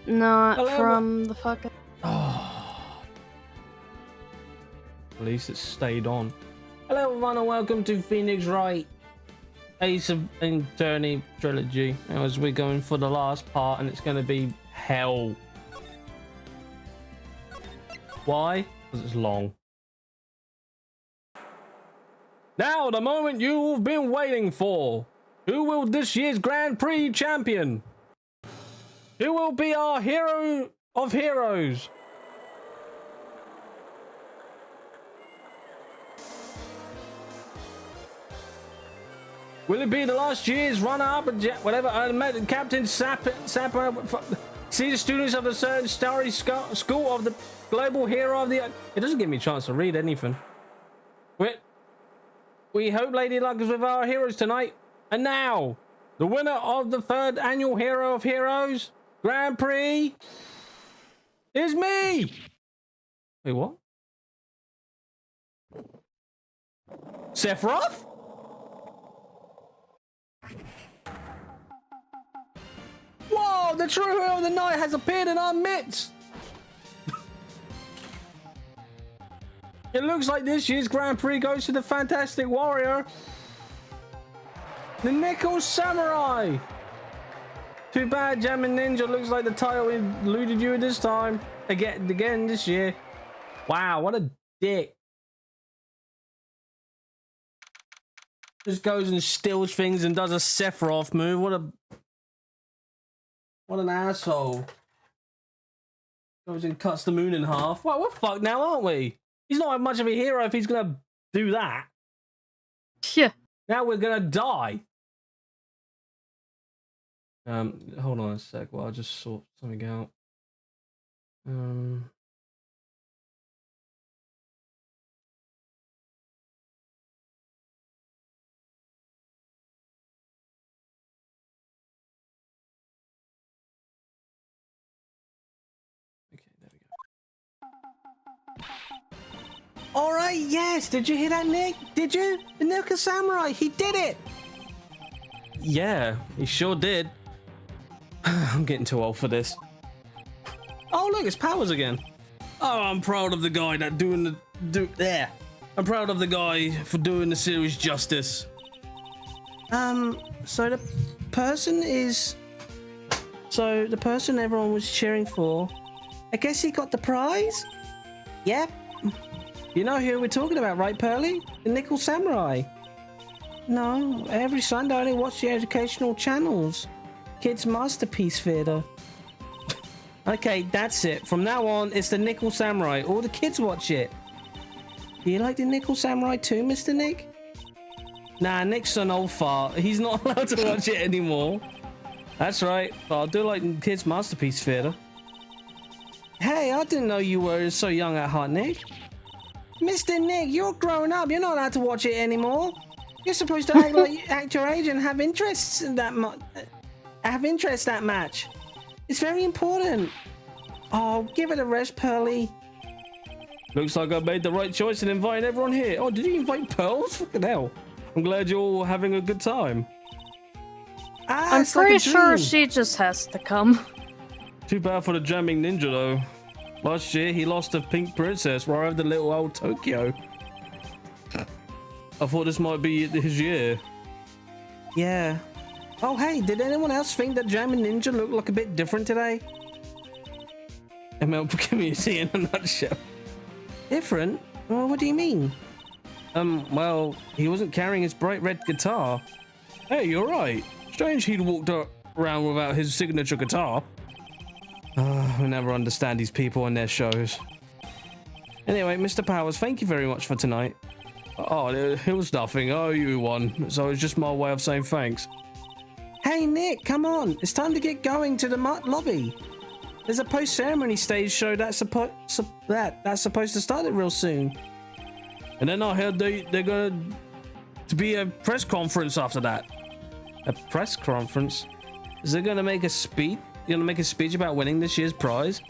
Not Hello? from the fucking. Oh. At least it stayed on. Hello everyone and welcome to Phoenix Wright Ace of Attorney trilogy. As we're going for the last part and it's going to be hell. Why? Because it's long. Now the moment you've been waiting for. Who will this year's Grand Prix champion? Who will be our hero of heroes? Will it be the last year's runner-up, whatever, Captain Sapper, see the students of the certain starry school of the global hero of the... It doesn't give me a chance to read anything. We hope Lady Luck is with our heroes tonight. And now, the winner of the 3rd annual Hero of Heroes Grand Prix is me! Wait, what? Sephiroth? Whoa, the true hero of the night has appeared in our midst! It looks like this year's Grand Prix goes to the Fantastic Warrior, the Nickel Samurai! Too bad, Jammin' Ninja. Looks like the title eluded you this time. Again this year. Wow, what a dick. Just goes and steals things and does a Sephiroth move. What an asshole. Goes and cuts the moon in half. Well, we're fucked now, aren't we? He's not much of a hero if he's gonna do that. Yeah. Now we're gonna die. Hold on a sec while I just sort something out. Okay, there we go. All right, yes. Did you hear that, Nick? Did you? The Nickel Samurai, he did it. Yeah, he sure did. I'm getting too old for this. Oh, look, it's Powers again. Oh, I'm proud of the guy that there. I'm proud of the guy for doing the series justice. So the person everyone was cheering for, I guess he got the prize? Yep. You know who we're talking about, right, Pearly? The Nickel Samurai. No, every Sunday I only watch the educational channels. Kids Masterpiece Theater. Okay, that's it. From now on, it's the Nickel Samurai. All the kids watch it. Do you like the Nickel Samurai too, Mr. Nick? Nah, Nick's an old fart. He's not allowed to watch it anymore. That's right, but I do like Kids Masterpiece Theater. Hey, I didn't know you were so young at heart, Nick. Mr. Nick, you're grown up. You're not allowed to watch it anymore. You're supposed to act your age and have interests in that match. It's very important. Oh, give it a rest, Pearly. Looks like I made the right choice in inviting everyone here. Oh, did you invite Pearls? Fucking hell. I'm glad you're all having a good time. I'm pretty sure she just has to come. Too bad for the jamming ninja, though. Last year, he lost to Pink Princess right over the little old Tokyo. I thought this might be his year. Yeah. Oh, hey, did anyone else think that Jammin' Ninja looked like a bit different today? ML community in a nutshell. Different? Well, what do you mean? Well, he wasn't carrying his bright red guitar. Hey, you're right. Strange he'd walked around without his signature guitar. I never understand these people and their shows. Anyway, Mr. Powers, thank you very much for tonight. Oh, it was nothing. Oh, you won. So it's just my way of saying thanks. Hey, Nick, come on. It's time to get going to the lobby. There's a post-ceremony stage show that's supposed to start it real soon. And then I heard they're going to be a press conference after that. A press conference? Is it going to make a speech? You're going to make a speech about winning this year's prize?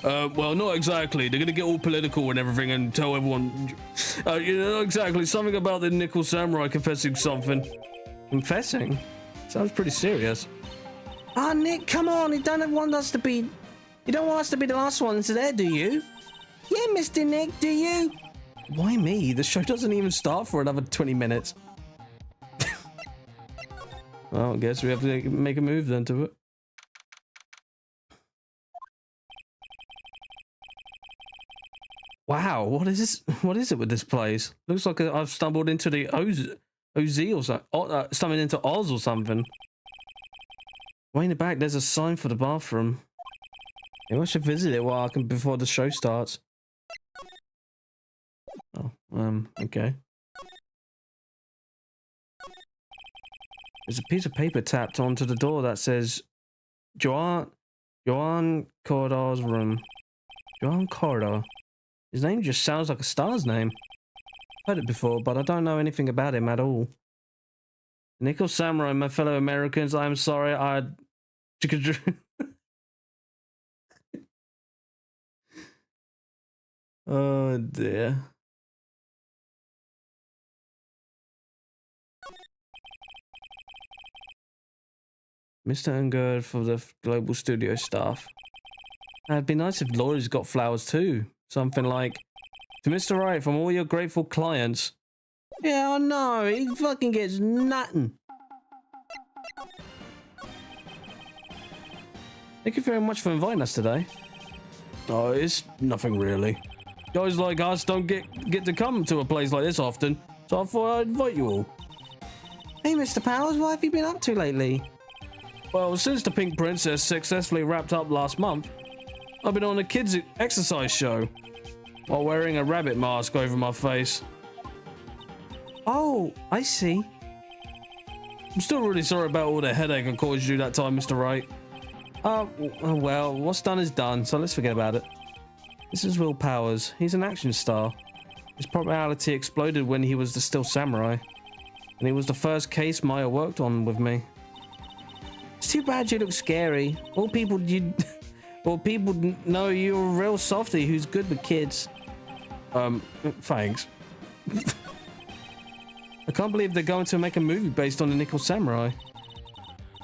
Well, not exactly. They're going to get all political and everything and tell everyone... you know, exactly. Something about the Nickel Samurai confessing something. Confessing? Sounds pretty serious. Ah, Nick, come on. He don't want us to be You don't want us to be the last ones there, do you? Yeah, Mr. Nick, do you? Why me? The show doesn't even start for another 20 minutes. Well, I guess we have to make a move then to it. Wow, what is this? What is it with this place? Looks like I've stumbled into the OZ or something. Stumbled into Oz or something. Way in the back, there's a sign for the bathroom. Maybe I should visit it before the show starts. Oh, okay. There's a piece of paper tapped onto the door that says Joan Corridor's room. Joan Corridor. His name just sounds like a star's name. Heard it before, but I don't know anything about him at all. Nickel Samurai, my fellow Americans, I am sorry Oh dear. Mr. Unger for the global studio staff. It'd be nice if Laurie's got flowers too. Something like, to Mr. Wright from all your grateful clients. Yeah, I know. He fucking gets nothing. Thank you very much for inviting us today. Oh, it's nothing really. Guys like us don't get to come to a place like this often, so I thought I'd invite you all. Hey, Mr. Powers, what have you been up to lately? Well, since the Pink Princess successfully wrapped up last month, I've been on a kids' exercise show while wearing a rabbit mask over my face. Oh, I see. I'm still really sorry about all the headache I caused you that time, Mr. Wright. Well, what's done is done, so let's forget about it. This is Will Powers. He's an action star. His popularity exploded when he was the Still Samurai, and he was the first case Maya worked on with me. It's too bad you look scary. All people know you're a real softie who's good with kids. Thanks. I can't believe they're going to make a movie based on the Nickel Samurai.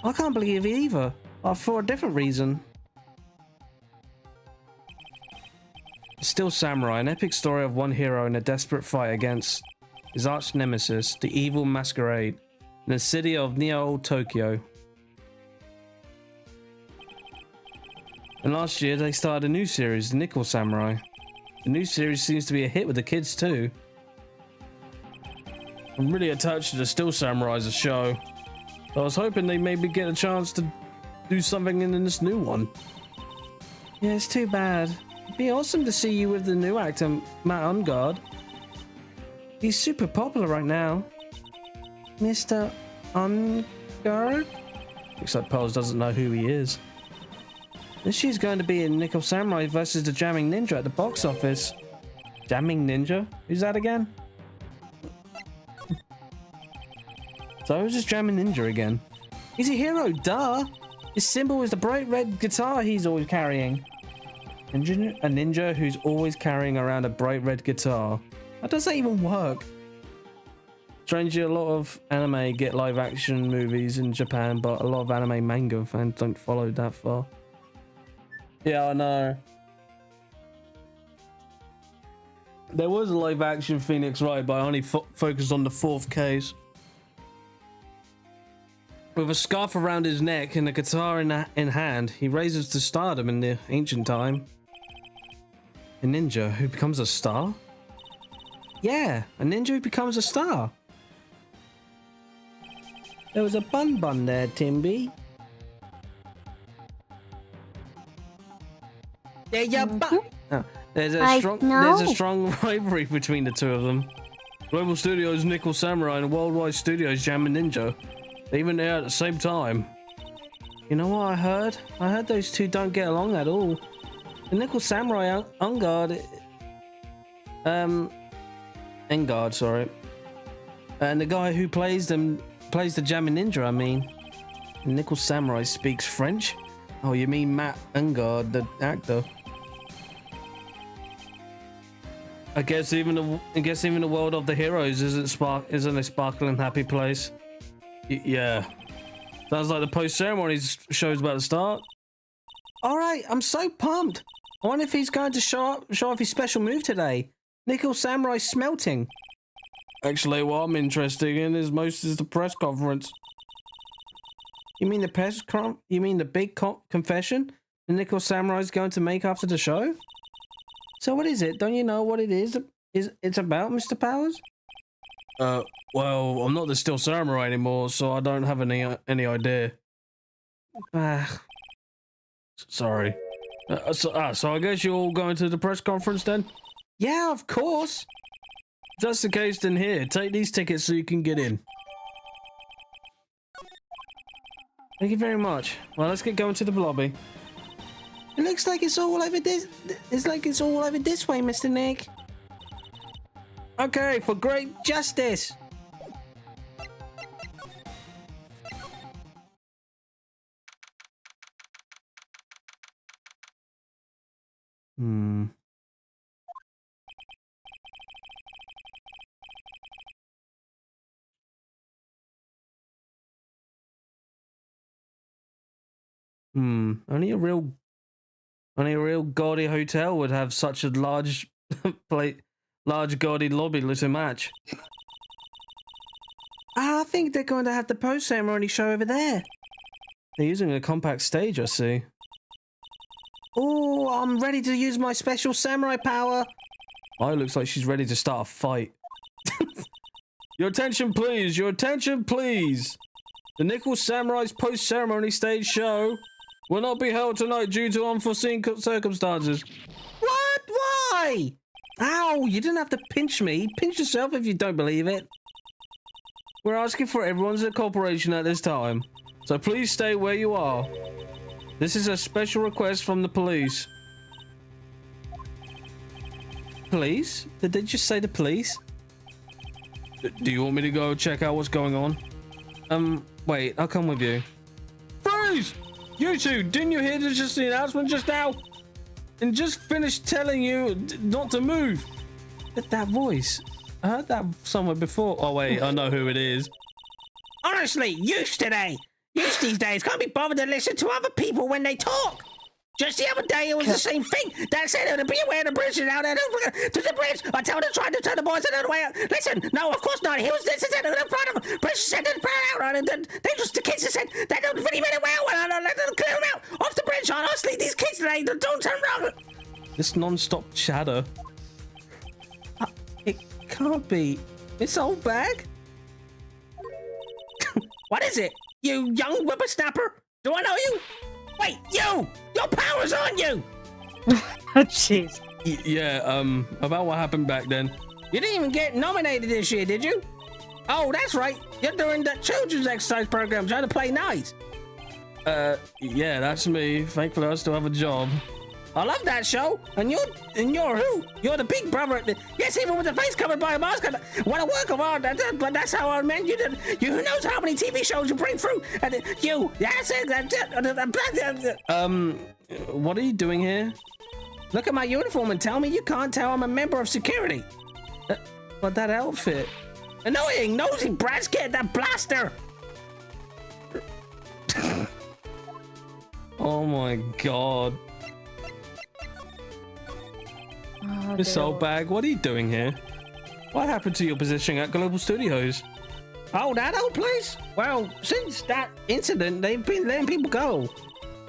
I can't believe it either, for a different reason. Still Samurai, an epic story of one hero in a desperate fight against his arch nemesis, the evil masquerade, in the city of Neo Tokyo. And last year they started a new series, The Nickel Samurai. The new series seems to be a hit with the kids too. I'm really attached to the Still Samurai as a show. I was hoping they maybe get a chance to do something in this new one. Yeah, it's too bad. It'd be awesome to see you with the new actor, Matt Ungard. He's super popular right now. Mr. Ungard? Looks like Pearls doesn't know who he is. This year's going to be in Nickel Samurai versus the Jamming Ninja at the box office. Jamming Ninja? Who's that again? So I was just Jamming Ninja again. He's a hero, duh! His symbol is the bright red guitar he's always carrying. A ninja who's always carrying around a bright red guitar. How does that even work? Strangely, a lot of anime get live action movies in Japan, but a lot of anime manga fans don't follow that far. Yeah, I know. There was a live action Phoenix Wright, but I only focused on the fourth case. With a scarf around his neck and a guitar in hand, he raises to stardom in the ancient time. A ninja who becomes a star? Yeah, a ninja who becomes a star. There was a bun there, Timby. Yeah, yeah, but there's a strong rivalry between the two of them. Global Studios Nickel Samurai and Worldwide Studios Jammin' Ninja. They even there at the same time. You know what I heard? I heard those two don't get along at all. The Nickel Samurai Ungard, Engard, sorry, and the guy who plays the Jammin' Ninja. I mean, the Nickel Samurai speaks French. Oh, you mean Matt Ungard, the actor? I guess even the world of the heroes isn't a sparkling happy place. Yeah, sounds like the post ceremony show's about to start. All right, I'm so pumped. I wonder if he's going to show off his special move today. Nickel Samurai smelting. Actually, what I'm interested in is the press conference. You mean the big confession the Nickel Samurai is going to make after the show? So what is it? Don't you know what it is? It's about, Mr. Powers? Well, I'm not the Steel Samurai anymore, so I don't have any idea. Sorry. So I guess you're all going to the press conference then? Yeah, of course. If that's the case, then here, take these tickets so you can get in. Thank you very much. Well, let's get going to the lobby. It looks like it's all over this. It's like it's all over this way, Mr. Nick. Okay, for great justice. Only a real gaudy hotel would have such a large gaudy lobby to match. I think they're going to have the post-ceremony show over there. They're using a compact stage, I see. Oh, I'm ready to use my special samurai power. Oh, it looks like she's ready to start a fight. Your attention, please. Your attention, please. The Nickel Samurai's post-ceremony stage show will not be held tonight due to unforeseen circumstances. What? Why? Ow, you didn't have to pinch me. Pinch yourself if you don't believe it. We're asking for everyone's cooperation at this time, so please stay where you are. This is a special request from the police. Police? Did they just say the police? Do you want me to go check out what's going on? Wait, I'll come with you. Freeze! You two, didn't you hear the announcement just now? And just finished telling you not to move. That voice. I heard that somewhere before. Oh wait, I know who it is. Honestly, used today. Used these days can't be bothered to listen to other people when they talk. Just the other day, it was the same thing. That said, to be aware of the bridge and out there to the bridge. I tell them to try to turn the boys another way out. Listen, no, of course not. He was this and in front of him. Bridge said to prayer out, and then they just the kids said they don't really mean it well. And I let them clear them out off the bridge. Honestly, these kids today don't turn around. This non-stop chatter. It can't be. This old bag. What is it? You young whippersnapper? Do I know you? Wait, you! Your power's on you! Jeez. Yeah, about what happened back then. You didn't even get nominated this year, did you? Oh, that's right. You're doing that children's exercise program trying to play nice. Yeah, that's me. Thankfully, I still have a job. I love that show. And you're who? You're the big brother. Yes, even with the face covered by a mask. What a work of art. But that's how I meant you did. You who knows how many TV shows you bring through? And you. That's it. What are you doing here? Look at my uniform and tell me you can't tell I'm a member of security. But that outfit. Annoying, nosy brats, get that blaster. Oh my god. Miss Oldbag, what are you doing here? What happened to your position at Global Studios? Oh, that old place? Well, since that incident, they've been letting people go.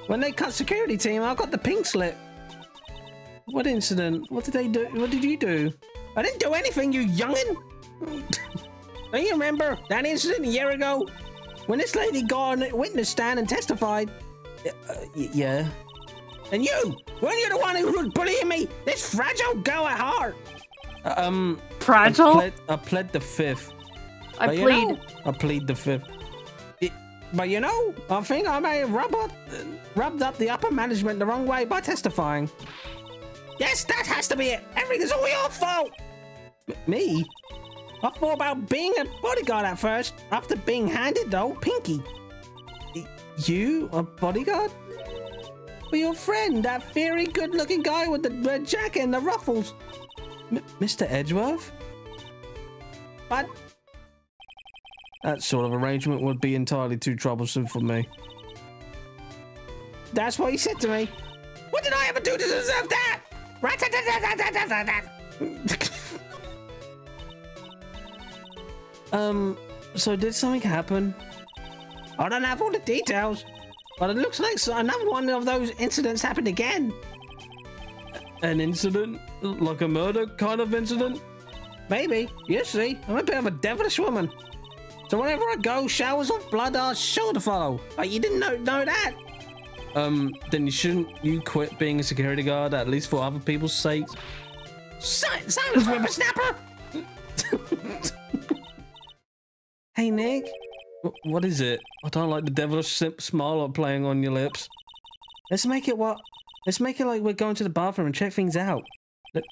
When they cut security team, I got the pink slip. What incident? What did they do? What did you do? I didn't do anything, you youngin'. Don't you remember that incident a year ago? When this lady got on a witness stand and testified? Yeah. And you! Weren't you the one who was bullying me? This fragile girl at heart! Fragile? I pled the fifth. I plead. I plead the fifth. But you know, I think I may have rubbed up the upper management the wrong way by testifying. Yes, that has to be it. Everything's all your fault. Me? I thought about being a bodyguard at first, after being handed the old pinky. You? A bodyguard? For your friend, that very good-looking guy with the red jacket and the ruffles. Mr. Edgeworth? But that sort of arrangement would be entirely too troublesome for me. That's what he said to me. What did I ever do to deserve that? So did something happen? I don't have all the details, but it looks like another one of those incidents happened again. An incident? Like a murder kind of incident? Maybe. You see, I'm a bit of a devilish woman. So whenever I go, showers of blood are sure to follow. Like, you didn't know that? Then you quit being a security guard, at least for other people's sakes? Silence, whippersnapper! Hey, Nick. What is it? I don't like the devilish smile playing on your lips. Let's make it like we're going to the bathroom and check things out.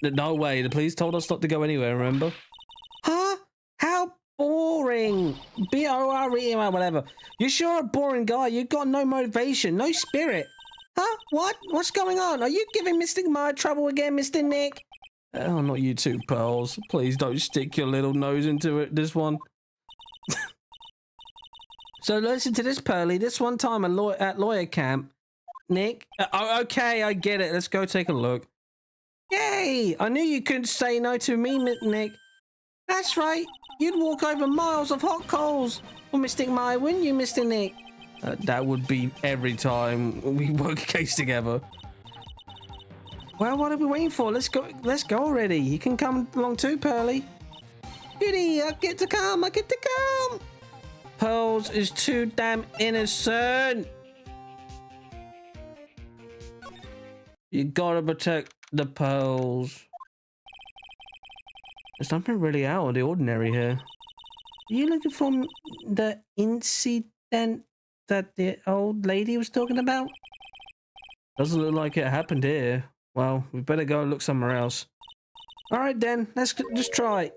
No way. The police told us not to go anywhere, remember? Huh? How boring. B-O-R-E or whatever. You're sure a boring guy. You've got no motivation, no spirit. Huh? What? What's going on? Are you giving Mr. Meyer trouble again, Mr. Nick? Oh, not you two, Pearls. Please don't stick your little nose into it, this one. So listen to this, Pearly. This one time at lawyer camp, Nick... okay, I get it. Let's go take a look. Yay! I knew you couldn't say no to me, Nick. That's right. You'd walk over miles of hot coals for Mr. Meyer, wouldn't you, Mr. Nick? That would be every time we work a case together. Well, what are we waiting for? Let's go already. You can come along too, Pearly. Goody, I get to come. Pearls is too damn innocent. You gotta protect the Pearls. There's something really out of the ordinary here. Are you looking for the incident that the old lady was talking about? Doesn't look like it happened here. Well, we better go and look somewhere else. All right, then. Let's just try.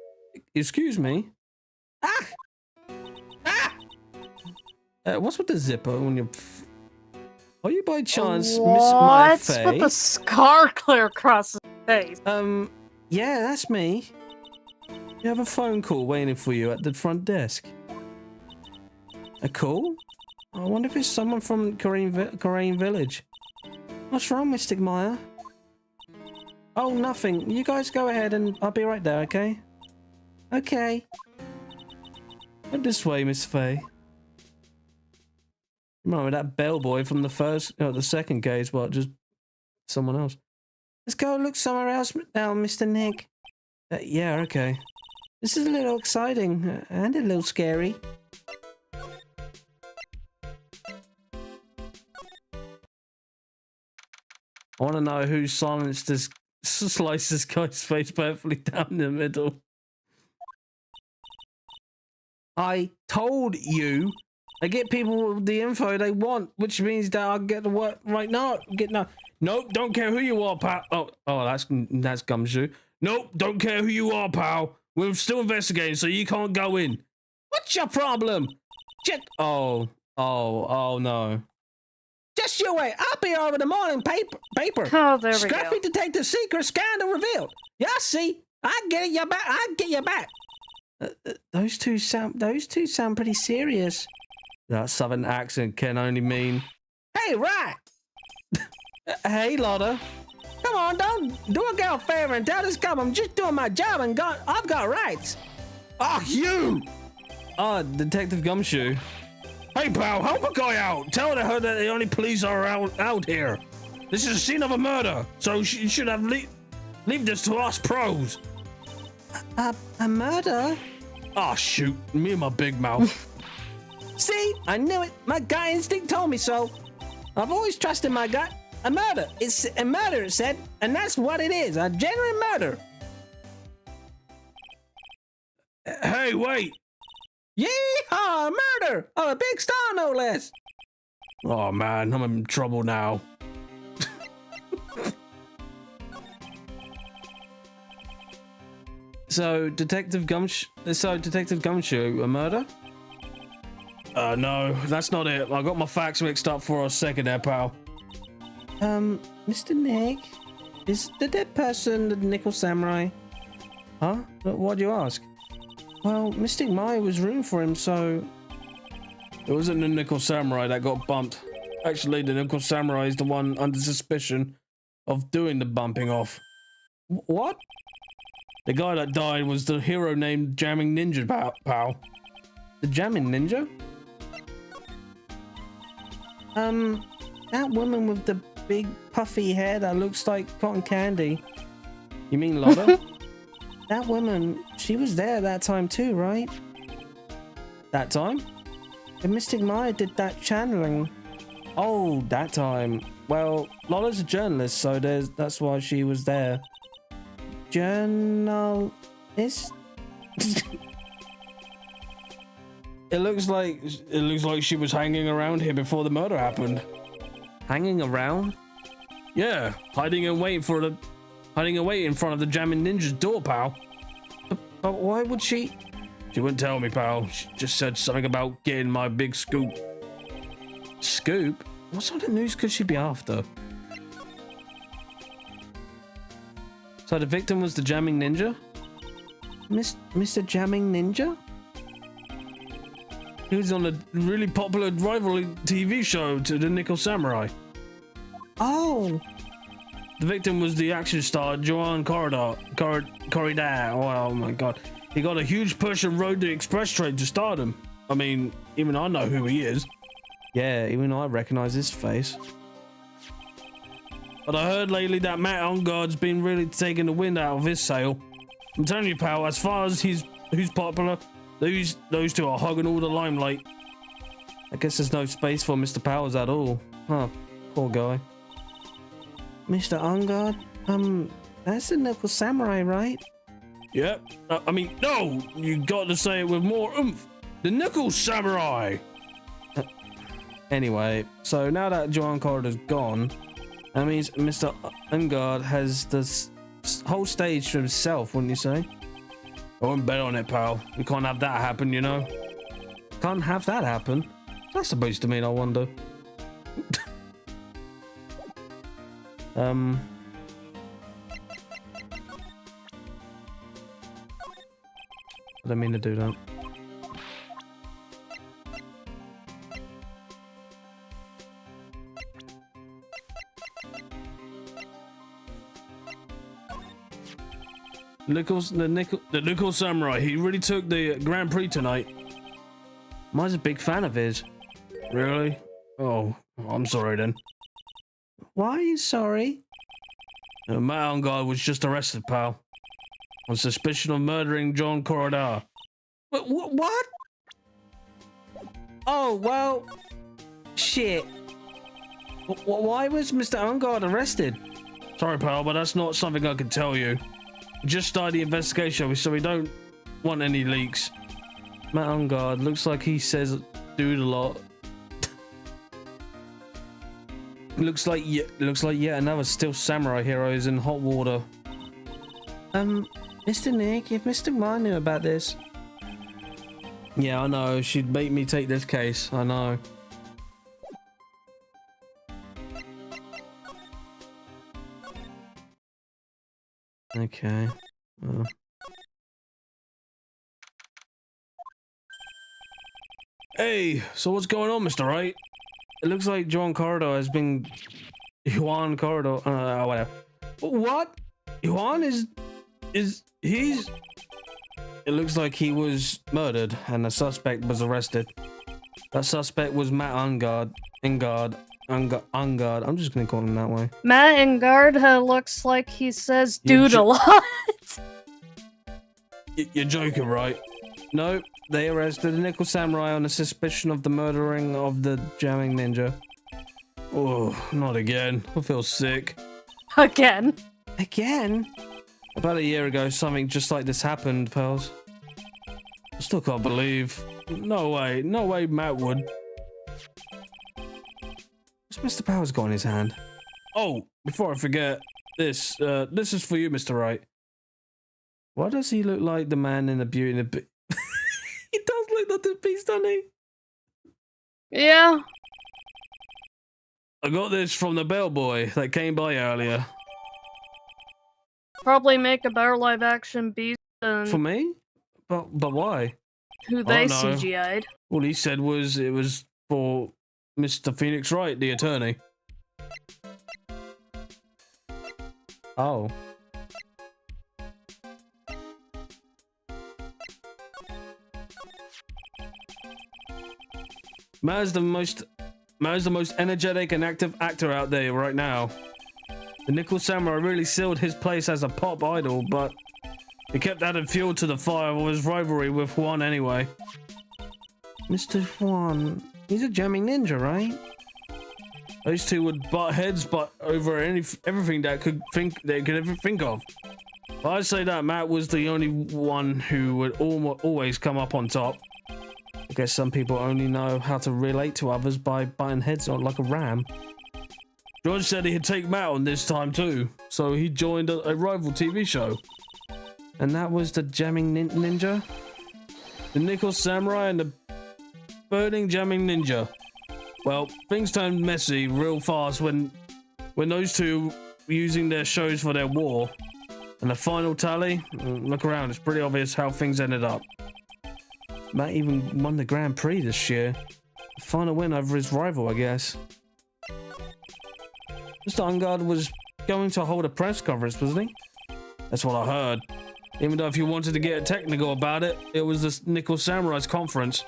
Excuse me. Ah! What's with the zipper on your... Are you by chance Miss My What's Faye? with the scar clear across his face? Yeah, that's me. You have a phone call waiting for you at the front desk. A call? I wonder if it's someone from Korean Village. What's wrong, Mr. Meyer? Oh, nothing. You guys go ahead and I'll be right there, okay? Okay. Right this way, Miss Faye. Remember that bellboy from the second case, well, just someone else. Let's go look somewhere else now, Mr. Nick. Yeah, okay. This is a little exciting and a little scary. I want to know who sliced this guy's face perfectly down the middle. I told you. I get people the info they want, which means that I'll get the work right now. Nope, don't care who you are, pal. Oh, that's Gumshoe. Nope, don't care who you are, pal. We're still investigating, so you can't go in. What's your problem? Oh no. Just you wait. I'll be over the morning paper. Oh, there we go. Scruffy Detective Secret Scandal revealed. Yeah, see, I get you back. I get you back. Those two sound pretty serious. That southern accent can only mean... Hey, Wright! Hey, Lotta. Come on, don't do a girl a favor and tell this cop I'm just doing my job and I've got rights. Ah, you! Detective Gumshoe. Hey, pal, help a guy out. Tell her that the only police are out here. This is a scene of a murder, so you should have leave this to us pros. A murder? Ah, shoot. Me and my big mouth. See, I knew it. My gut instinct told me so. I've always trusted my gut. A murder. It's a murder, it said. And that's what it is. A genuine murder. Hey, wait. Yeehaw! Murder! Of a big star, no less. Oh, man. I'm in trouble now. So, Detective Gumshoe, a murder? No, that's not it. I got my facts mixed up for a second there, pal. Mr. Nick, is the dead person the Nickel Samurai? Huh? Why'd you ask? Well, Mr. Meyer was rooting for him, so... It wasn't the Nickel Samurai that got bumped. Actually, the Nickel Samurai is the one under suspicion of doing the bumping off. What? The guy that died was the hero named Jamming Ninja, pal. The Jamming Ninja? That woman with the big puffy hair that looks like cotton candy. You mean Lotta? That woman, she was there that time too, right? That time? The Mystic Maya did that channeling. Oh, that time. Well, Lotta's a journalist, so that's why she was there. Journalist? It looks like she was hanging around here before the murder happened. Hanging around? Yeah, hiding and waiting in front of the Jamming Ninja's door, pal. But why would she? She wouldn't tell me, pal. She just said something about getting my big scoop. Scoop? What sort of news could she be after? So the victim was the Jamming Ninja? Mr. Jamming Ninja? He was on a really popular rivalry TV show to the Nickel Samurai. Oh! The victim was the action star Joan Corridor. Oh my god. He got a huge push and rode the express train to stardom. I mean, even I know who he is. Yeah, even I recognize his face. But I heard lately that Matt Onguard's been really taking the wind out of his sail. I'm telling you, pal, as far as who's popular, those two are hogging all the limelight. I guess there's no space for Mr. Powers at all. Huh, poor guy. Mr. Onguard? That's the Nickel Samurai, right? Yep. I mean, no! You got to say it with more oomph. The Nickel Samurai! Anyway, so now that Joan Corridor's gone, that means Mr. Onguard has this whole stage to himself, wouldn't you say? I wouldn't bet on it, pal. We can't have that happen, you know? Can't have that happen? What's that supposed to mean, I wonder? I don't mean to do that. The Nickel Samurai, he really took the Grand Prix tonight. Mine's a big fan of his. Really? Oh, I'm sorry then. Why are you sorry? Matt Onguard was just arrested, pal. On suspicion of murdering John Corridor. What? Oh, well... Shit. Why was Mr. Onguard arrested? Sorry, pal, but that's not something I can tell you. We just started the investigation, so we don't want any leaks. Matt Onguard looks like he says dude a lot. looks like yet another still samurai hero is in hot water. Mr. Nick, if Mr. Ma knew about this. Yeah, I know. She'd make me take this case. I know. Okay. Hey, so what's going on, Mr. Wright? It looks like Juan Corridor has been... Juan Corridor... whatever. What? Juan is... He's... It looks like he was murdered and the suspect was arrested. That suspect was Matt Onguard. Onguard. I'm just gonna call him that way. Matt Onguard looks like he says dude a lot. You're joking, right? No, they arrested the Nickel Samurai on a suspicion of the murdering of the Jamming Ninja. Oh, not again. I feel sick. Again? About a year ago, something just like this happened, pals. I still can't believe. No way Matt would. What's Mr. Powers got in his hand? Oh, before I forget, this is for you, Mr. Wright. Why does he look like the man in the Beauty and the Beast? He does look like the Beast, doesn't he? Yeah. I got this from the bellboy that came by earlier. Probably make a better live action Beast than... For me? But why? Who they CGI'd. All he said was it was for Mr. Phoenix Wright, the attorney. Oh. Matt's the most energetic and active actor out there right now. The Nickel Samurai really sealed his place as a pop idol, but he kept adding fuel to the fire of his rivalry with Juan anyway. Mr. Juan, he's a jamming ninja, right? Those two would butt heads, but over everything they could ever think of. But I'd say that Matt was the only one who would always come up on top. I guess some people only know how to relate to others by butting heads on like a ram. George said he'd take Matt on this time too, so he joined a rival TV show. And that was the jamming ninja? The Nickel Samurai and the burning jamming ninja. Well, things turned messy real fast when those two were using their shows for their war. And the final tally, look around, it's pretty obvious how things ended up. Matt even won the Grand Prix this year. The final win over his rival, I guess. Mr. Ungard was going to hold a press conference, wasn't he? That's what I heard. Even though if you wanted to get technical about it, it was the Nickel Samurai's conference.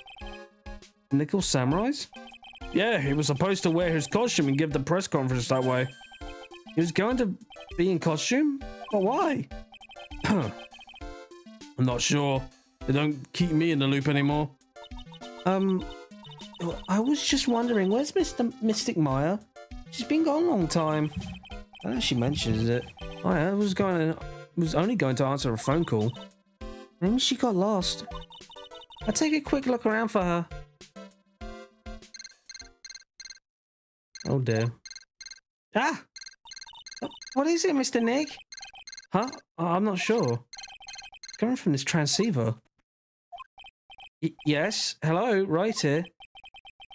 Nickel Samurai's? Yeah, he was supposed to wear his costume and give the press conference that way. He was going to be in costume? But why? I'm not sure. They don't keep me in the loop anymore. I was just wondering, where's Mr. Mystic Maya? She's been gone a long time. I know she mentions it. I was only going to answer a phone call. Maybe she got lost. I'll take a quick look around for her. Oh dear. Ah! What is it, Mr. Nick? Huh? I'm not sure. It's coming from this transceiver. Yes? Hello, Wright here.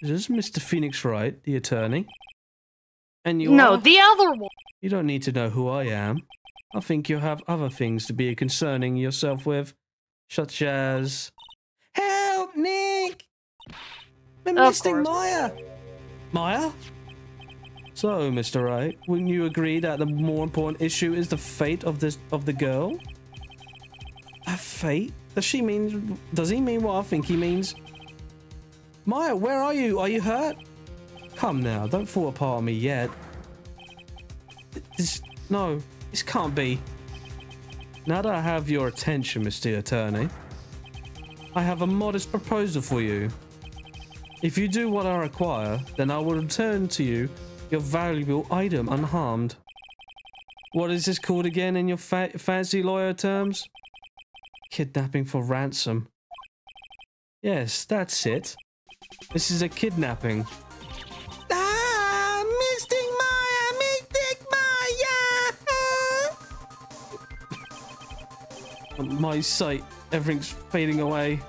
Is this Mr. Phoenix Wright, the attorney? And you No, are? the other one. You don't need to know who I am. I think you have other things to be concerning yourself with, such as... Help, Nick! We're missing Maya! Maya? So, Mr. Wright, wouldn't you agree that the more important issue is the fate of the girl? A fate? Does he mean what I think he means? Maya, where are you? Are you hurt? Come now, don't fall apart on me yet. No, this can't be. Now that I have your attention, Mr. Attorney, I have a modest proposal for you. If you do what I require, then I will return to you your valuable item unharmed. What is this called again in your fancy lawyer terms? Kidnapping for ransom. Yes, that's it. This is a kidnapping. Ah, Mystic Maya! On my sight, everything's fading away.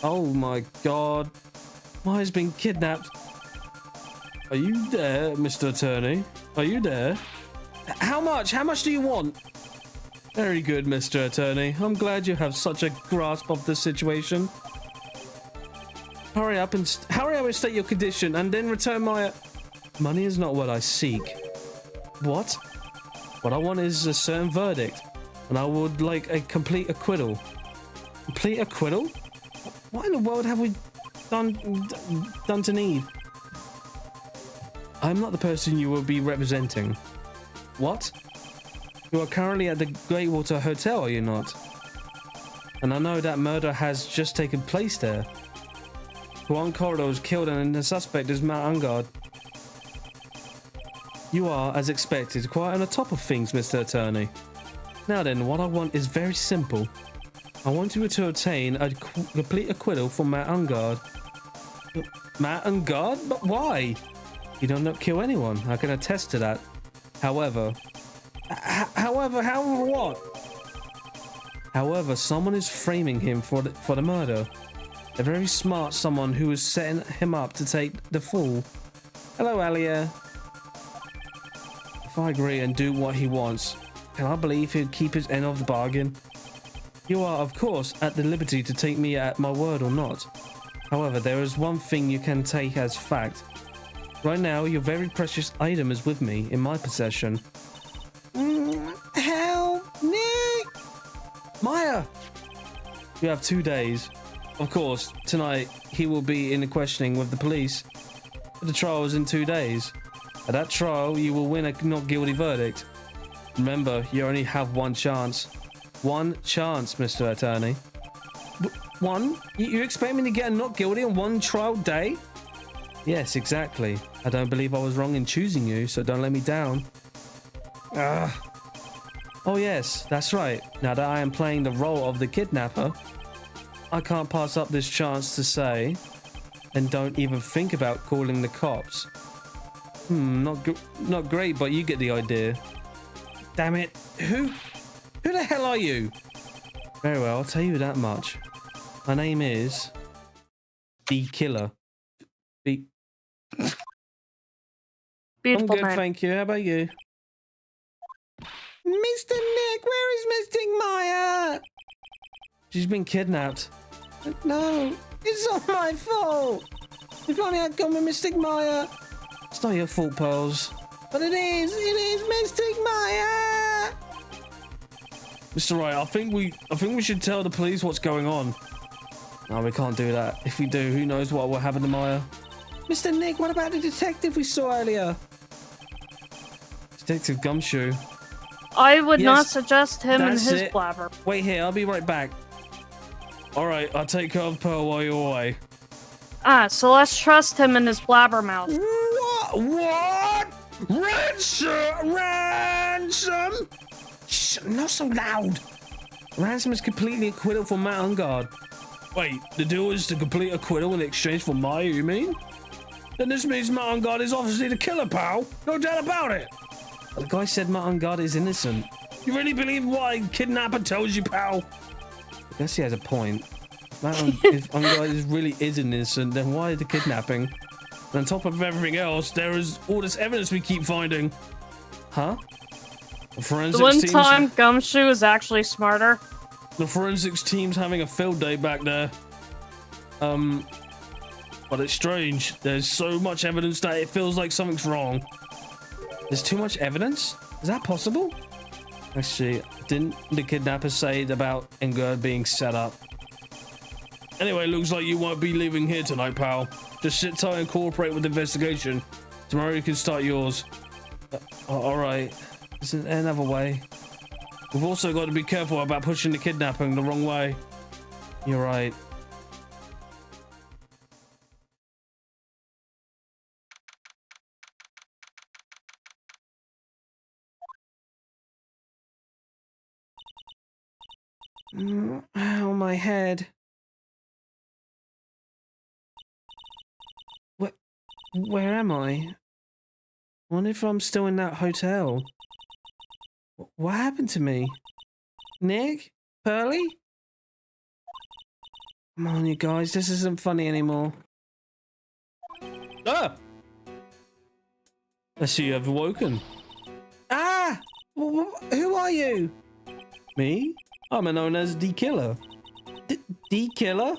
Oh my god. Maya's been kidnapped. Are you there, Mr. Attorney? Are you there? How much? How much do you want? Very good, Mr. Attorney. I'm glad you have such a grasp of the situation. Hurry up and state your condition and then return my... Money is not what I seek. What? What I want is a certain verdict, and I would like a complete acquittal. Complete acquittal? What in the world have we done to need? I'm not the person you will be representing. What? You are currently at the Greatwater Hotel, are you not? And I know that murder has just taken place there. Juan Corridor was killed and the suspect is Matt Ungard. You are, as expected, quite on the top of things, Mr. Attorney. Now then, what I want is very simple. I want you to obtain a complete acquittal for Matt Ungard. Matt Ungard? But why? You don't kill anyone. I can attest to that. However, what? However, someone is framing him for the murder. A very smart someone who is setting him up to take the fall. Hello, Alia. If I agree and do what he wants, can I believe he'll keep his end of the bargain? You are, of course, at the liberty to take me at my word or not. However, there is one thing you can take as fact. Right now, your very precious item is with me, in my possession. Maya! You have 2 days. Of course, tonight he will be in the questioning with the police. But the trial is in 2 days. At that trial, you will win a not guilty verdict. Remember, you only have one chance. One chance, Mr. Attorney. One? You expect me to get a not guilty on one trial day? Yes, exactly. I don't believe I was wrong in choosing you, so don't let me down. Ugh. Oh yes, that's right. Now that I am playing the role of the kidnapper, I can't pass up this chance to say, and don't even think about calling the cops. Not great, but you get the idea. Damn it. Who the hell are you? Very well, I'll tell you that much. My name is the Killer. Beautiful I'm good, name. thank you. How about you? Mr. Nick, where is Miss Maya? She's been kidnapped. No, it's not my fault. If only I'd gone with Miss Maya. It's not your fault, Pearls. But it is Miss Maya. Mr. Wright, I think we should tell the police what's going on. No, we can't do that. If we do, who knows what will happen to Maya. Mr. Nick, what about the detective we saw earlier? Detective Gumshoe. I would not suggest him and his blabber. Wait here, I'll be right back. Alright, I'll take care of Pearl while you're away. So let's trust him and his blabbermouth. What? Ransom? Shh, not so loud. Ransom is completely acquittal for Matt Ungard. Wait, the deal is to complete acquittal in exchange for Maya, you mean? Then this means Matt Ungard is obviously the killer, pal. No doubt about it. The guy said Matt Ungard is innocent. You really believe what a kidnapper tells you, pal? I guess he has a point. If Ungard really is innocent, then why the kidnapping? And on top of everything else, there is all this evidence we keep finding. Huh? The one time Gumshoe is actually smarter. The forensics team's having a field day back there. But it's strange. There's so much evidence that it feels like something's wrong. There's too much evidence? Is that possible? Actually, didn't the kidnappers say about Ungard being set up? Anyway, looks like you won't be leaving here tonight, pal. Just sit tight and cooperate with the investigation. Tomorrow you can start yours. Alright. Isn't there another way? We've also got to be careful about pushing the kidnapping the wrong way. You're right. Ow, my head. Where am I? I wonder if I'm still in that hotel. What happened to me? Nick? Pearly? Come on, you guys, this isn't funny anymore. Ah! I see you have awoken. Ah! Who are you? Me? I'm known as the Killer. The Killer?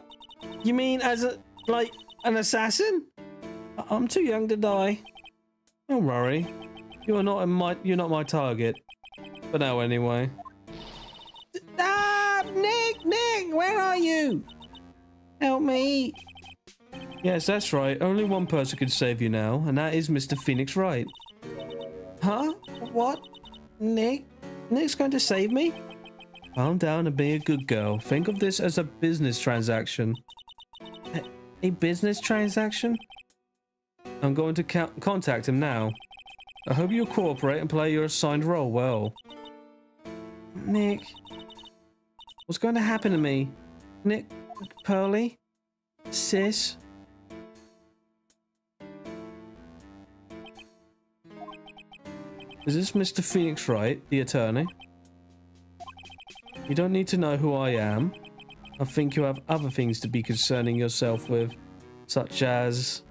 You mean as like an assassin? I'm too young to die. Don't worry. You're not my target. For now, anyway. Nick, where are you? Help me. Yes, that's right. Only one person can save you now, and that is Mr. Phoenix Wright. Huh? What? Nick's going to save me? Calm down and be a good girl. Think of this as a business transaction. A business transaction? I'm going to contact him now. I hope you'll cooperate and play your assigned role well. Nick, what's going to happen to me? Nick, Pearly, Sis? Is this Mr. Phoenix Wright, the attorney? You don't need to know who I am. I think you have other things to be concerning yourself with, such as...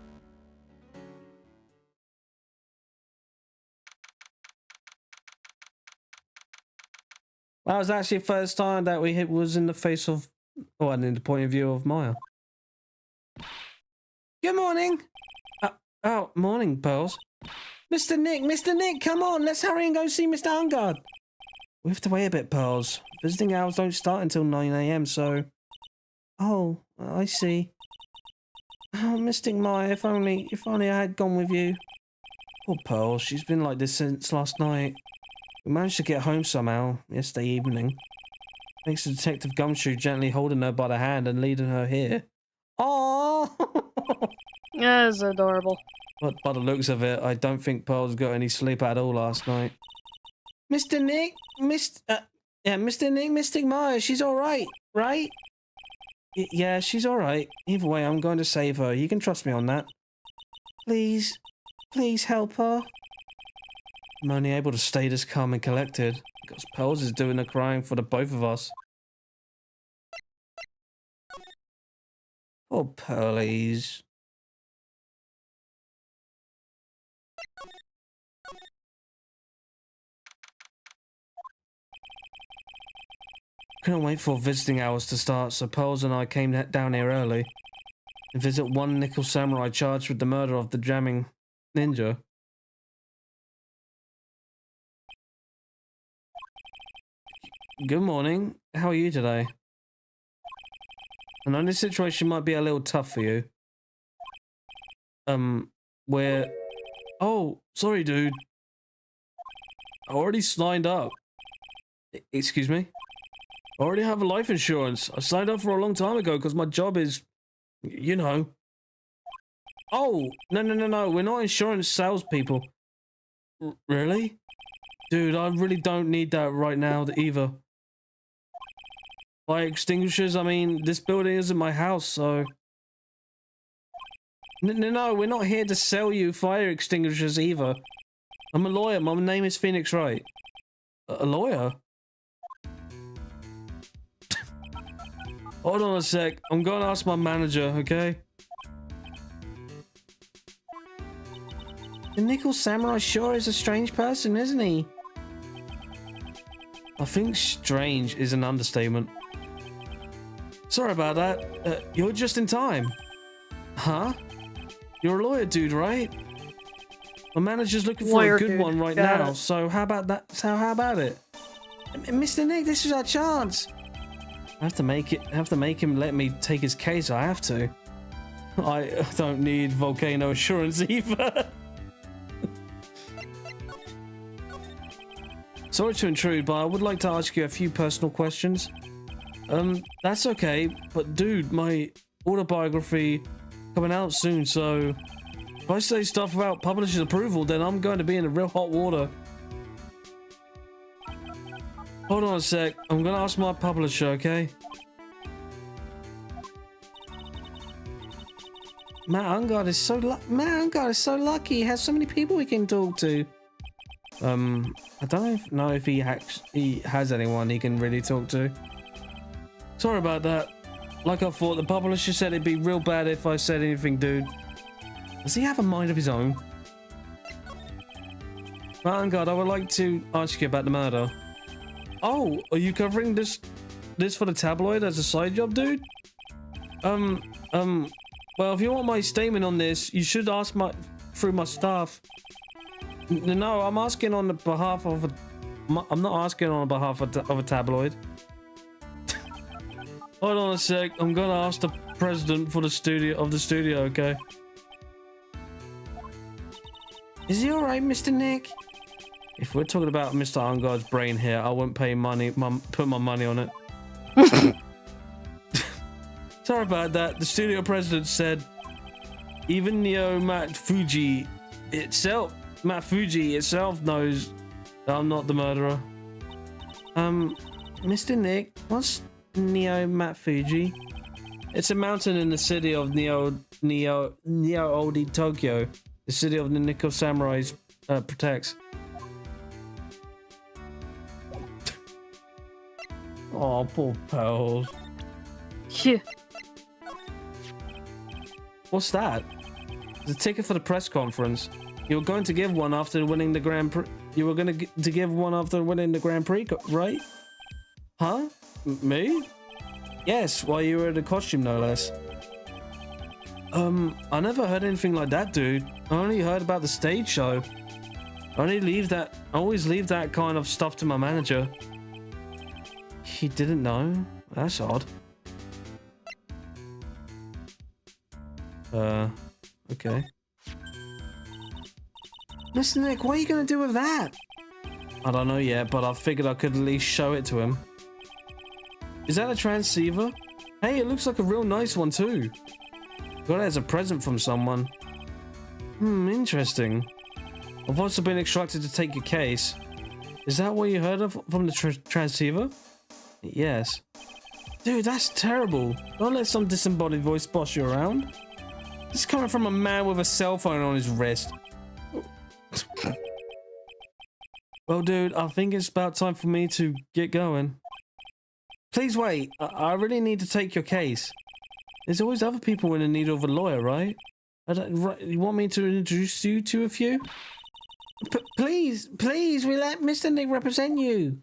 That was actually the first time that we was in the face of, or in the point of view of Maya. Good morning. Oh, morning, Pearls. Mr. Nick, come on, let's hurry and go see Mr. Ungard. We have to wait a bit, Pearls. Visiting hours don't start until 9 a.m., so... Oh, I see. Oh, Mystic Maya, if only I had gone with you. Poor Pearl, she's been like this since last night. We managed to get home somehow, yesterday evening. Thanks to Detective Gumshoe gently holding her by the hand and leading her here. Oh! That is adorable. But by the looks of it, I don't think Pearl's got any sleep at all last night. Mr. Nick, Mr. Nick, Mystic Maya, she's all right, right? Yeah, she's all right. Either way, I'm going to save her. You can trust me on that. Please, please help her. I'm only able to stay this calm and collected because Pearls is doing the crying for the both of us. Poor Pearlies. Couldn't wait for visiting hours to start, so Pearls and I came down here early and visit one nickel samurai charged with the murder of the jamming ninja. Good morning. How are you today? I know this situation might be a little tough for you. Where... Oh, sorry, dude. I already signed up. Excuse me? I already have a life insurance. I signed up for a long time ago because my job is... You know. Oh, no. We're not insurance salespeople. Really? Dude, I really don't need that right now either. Fire extinguishers, I mean, this building isn't my house, so... No, we're not here to sell you fire extinguishers either. I'm a lawyer. My name is Phoenix Wright. A lawyer? Hold on a sec. I'm going to ask my manager, okay? The Nickel Samurai sure is a strange person, isn't he? I think strange is an understatement. Sorry about that. You're just in time. Huh? You're a lawyer dude, right? My manager's looking for a good one right now, so how about that? So how about it? Mr. Nick, this is our chance. I have to make him let me take his case. I have to. I don't need volcano assurance either. Sorry to intrude, but I would like to ask you a few personal questions. That's okay, but dude, my autobiography coming out soon, so if I say stuff without publisher's approval, then I'm going to be in a real hot water. Hold on a sec, I'm gonna ask my publisher, okay? Matt Ungard is so lucky. He has so many people he can talk to. I don't know if he has anyone he can really talk to. Sorry about that. Like I thought, the publisher said it'd be real bad if I said anything, dude. Does he have a mind of his own? Matt Ungard, I would like to ask you about the murder. Oh, are you covering this for the tabloid as a side job, dude? Well, if you want my statement on this, you should ask through my staff. No, I'm asking on the behalf of I'm not asking on behalf of a tabloid. Hold on a sec. I'm gonna ask the president for the studio, okay? Is he alright, Mr. Nick? If we're talking about Mr. Ungard's brain here, I won't pay money, put my money on it. Sorry about that. The studio president said, even Matt Fuji itself knows that I'm not the murderer. Mr. Nick, what's Matt Fuji? It's a mountain in the city of Neo-Odi Tokyo, the city of the Nickel Samurais protects. Oh, poor pals. Yeah. What's that? The ticket for the press conference. You were going to give one after winning the Grand Prix. You were going to give one after winning the Grand Prix, right? Huh? Me? Yes, while you were in the costume, no less. I never heard anything like that, dude. I only heard about the stage show. Always leave that kind of stuff to my manager. He didn't know. That's odd. Okay. Mr. Nick, what are you gonna do with that? I don't know yet, but I figured I could at least show it to him. Is that a transceiver? Hey, it looks like a real nice one too. Got it as a present from someone. Interesting. I've also been instructed to take your case. Is that what you heard of from the transceiver? Yes. Dude, that's terrible. Don't let some disembodied voice boss you around. This is coming from a man with a cell phone on his wrist. Well, dude, I think it's about time for me to get going. Please wait. I really need to take your case. There's always other people in need of a lawyer, right? You want me to introduce you to a few? Please, we let Mr. Nick represent you.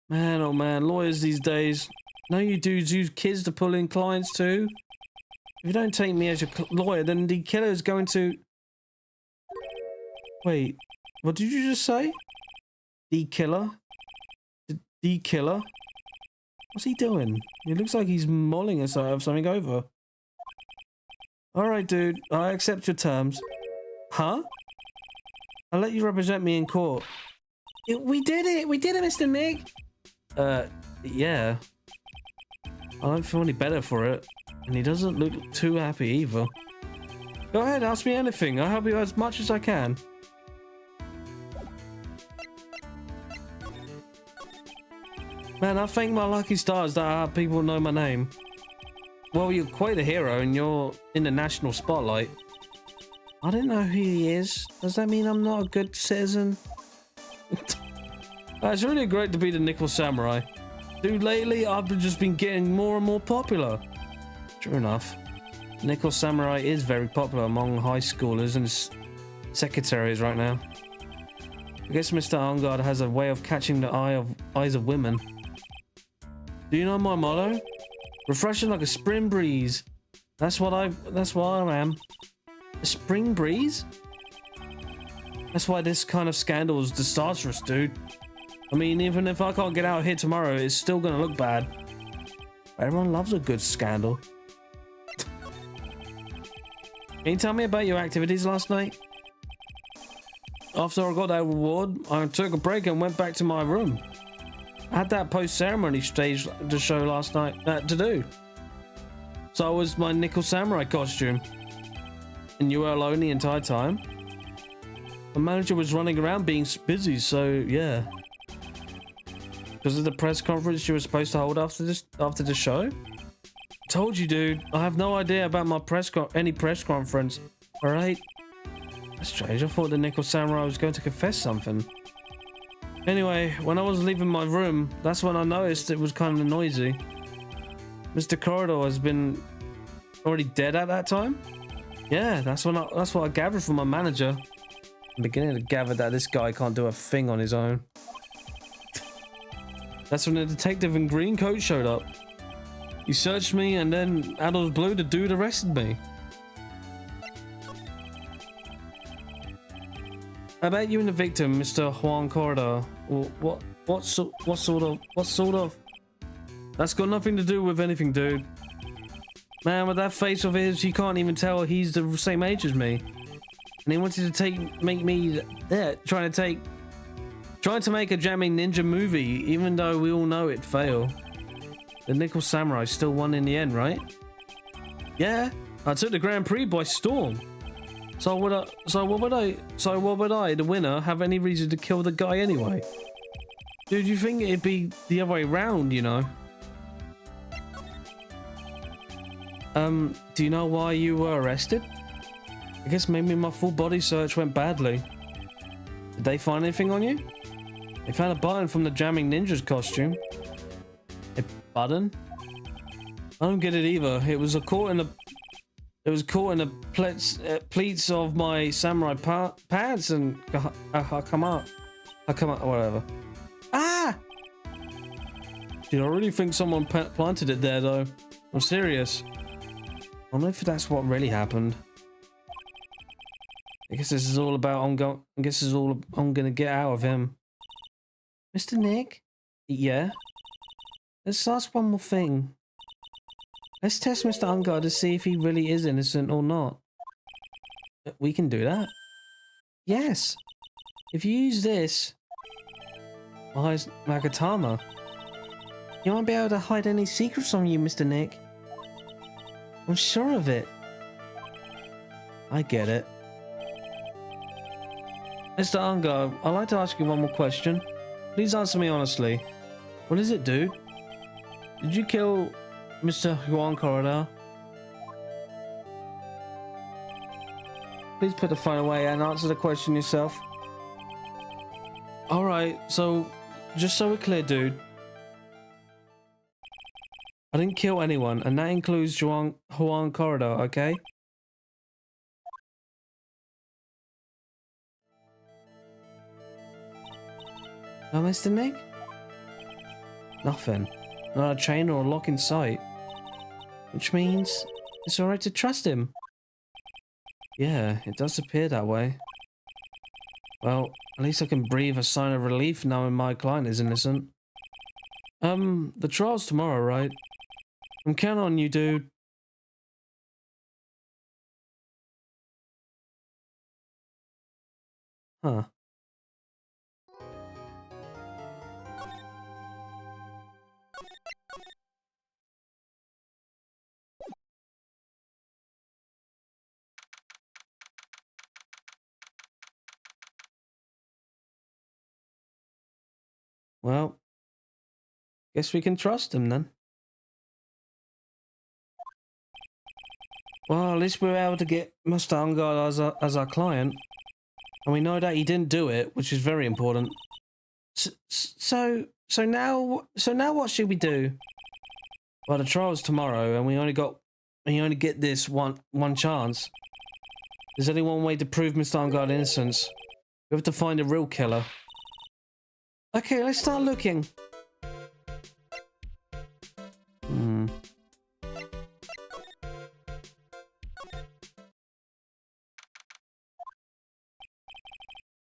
Man, oh man, lawyers these days. No, you dudes use kids to pull in clients too. If you don't take me as your lawyer, then the killer is going to... Wait, what did you just say? The killer? The killer? What's he doing? It looks like he's mulling us something over. Alright, dude. I accept your terms. Huh? I'll let you represent me in court. We did it! We did it, Mr. Nick! Yeah. I don't feel any better for it. And he doesn't look too happy either. Go ahead, ask me anything. I'll help you as much as I can. Man, I thank my lucky stars that people know my name. Well, you're quite a hero and you're in the national spotlight. I don't know who he is. Does that mean I'm not a good citizen? It's really great to be the Nickel Samurai. Dude, lately I've just been getting more and more popular. True enough. Nickel Samurai is very popular among high schoolers and secretaries right now. I guess Mr. Arngard has a way of catching the eyes of women. Do you know my motto? Refreshing like a spring breeze. That's what I am. A spring breeze? That's why this kind of scandal is disastrous, dude. I mean, even if I can't get out here tomorrow, it's still gonna look bad. Everyone loves a good scandal. Can you tell me about your activities last night? After I got that reward, I took a break and went back to my room. I had that post-ceremony stage to show last night to do. So it was my Nickel Samurai costume. And you were alone the entire time? The manager was running around being busy, so yeah. Because of the press conference you were supposed to hold after the show? I told you, dude. I have no idea about my any press conference. Alright? That's strange. I thought the Nickel Samurai was going to confess something. Anyway, when I was leaving my room, that's when I noticed it was kind of noisy. Mr. Corridor has been already dead at that time? Yeah, that's what I gathered from my manager. I'm beginning to gather that this guy can't do a thing on his own. That's when the detective in green coat showed up. He searched me and then out of the blue the dude arrested me. I bet you and the victim, Mr. Juan Corridor. What sort of? That's got nothing to do with anything, dude. Man, with that face of his, you can't even tell he's the same age as me. And he wanted to make me trying to make a jamming ninja movie, even though we all know it'd fail. The Nickel Samurai still won in the end, right? Yeah, I took the Grand Prix by storm. So what would I, the winner, have any reason to kill the guy anyway? Dude, you think it'd be the other way around, you know? Do you know why you were arrested? I guess maybe my full body search went badly. Did they find anything on you? They found a button from the Jamming Ninja's costume. A button? I don't get it either. It was caught in the pleats of my samurai pants and come out, whatever. Ah! Dude, I really think someone planted it there, though. I'm serious. I don't know if that's what really happened. I guess this is all about I guess this is all I'm gonna get out of him. Mr. Nick? Yeah? Let's ask one more thing. Let's test Mr. Ungar to see if he really is innocent or not. We can do that? Yes. If you use this... Magatama, you won't be able to hide any secrets from you, Mr. Nick. I'm sure of it. I get it. Mr. Ungar, I'd like to ask you one more question. Please answer me honestly. What is it, dude? Did you kill Mr. Juan Corridor? Please put the phone away and answer the question yourself. Alright, so, just so we're clear, dude. I didn't kill anyone, and that includes Juan Corridor, okay? No, Mr. Nick? Nothing. Not a chain or a lock in sight. Which means it's alright to trust him. Yeah, it does appear that way. Well, at least I can breathe a sign of relief knowing my client is innocent. The trial's tomorrow, right? I'm counting on you, dude. Huh. Well, guess we can trust him then. Well, at least we're able to get Mr. Ungard as our client. And we know that he didn't do it, which is very important. So now what should we do? Well, the trial's tomorrow, and we only get this one chance. There's only one way to prove Mr. Ungard's innocence. We have to find a real killer. Okay, let's start looking.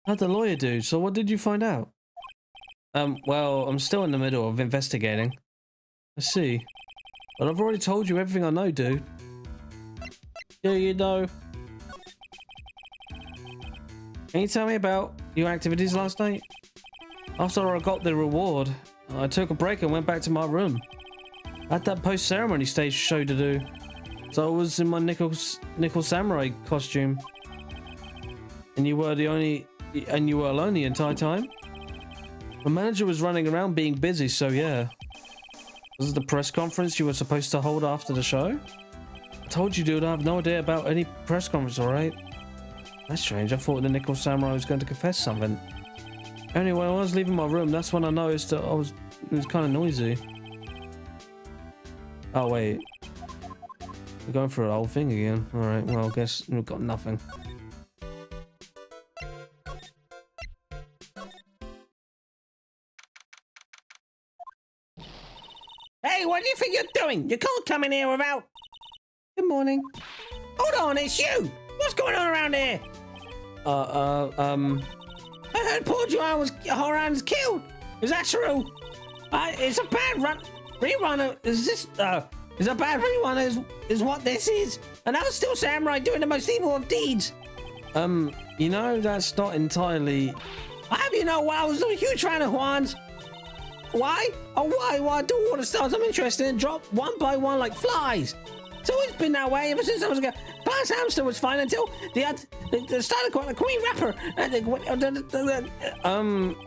How'd the lawyer do? So what did you find out? Well, I'm still in the middle of investigating. I see. But I've already told you everything I know, dude. Yeah, you know. Can you tell me about your activities last night? After I got the reward, I took a break and went back to my room. I had that post-ceremony stage show to do, so I was in my nickel samurai costume. And you were alone the entire time? My manager was running around being busy, so yeah. Was it the press conference you were supposed to hold after the show? I told you, dude, I have no idea about any press conference, alright? That's strange, I thought the nickel samurai was going to confess something. Anyway, when I was leaving my room, that's when I noticed that it was kind of noisy. Oh, wait. We're going through the whole thing again. Alright, well, I guess we've got nothing. Hey, what do you think you're doing? You can't come in here without... Good morning. Hold on, it's you! What's going on around here? I heard poor Joanne Horan's killed. Is that true? It's a bad rerun. Is a bad rerun is what this is? And I was still samurai doing the most evil of deeds. You know, that's not entirely... I have you know why I was a huge fan of Juan's. Why? Oh, why? Well, I do want to start I'm interested in drop one by one like flies. It's always been that way ever since I was a kid. Glass Hamster was fine until they started calling the Queen Rapper.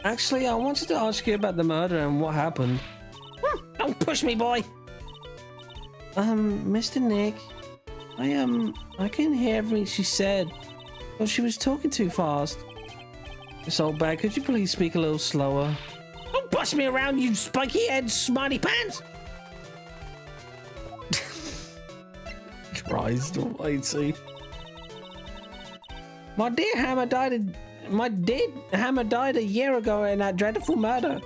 Actually, I wanted to ask you about the murder and what happened. Don't push me, boy. Mr. Nick, I couldn't hear everything she said. Well, she was talking too fast. It's all bad. Could you please speak a little slower? Don't bust me around, you spiky-head smarty pants. Christ almighty. My dear Hammer died a year ago in that dreadful murder.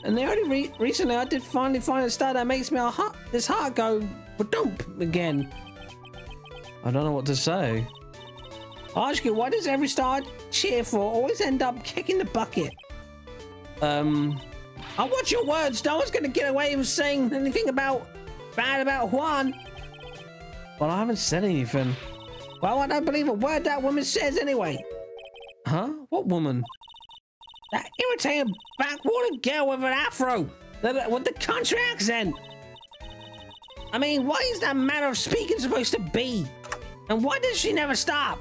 And the only recently I did finally find a star that makes this heart go ba-dump again. I don't know what to say. Ask you, why does every star cheerful always end up kicking the bucket? I watch your words. No one's gonna get away with saying anything bad about Juan. Well, I haven't said anything. Well, I don't believe a word that woman says anyway. Huh? What woman? That irritating backwater girl with an afro, with the country accent. I mean, what is that manner of speaking supposed to be? And why does she never stop?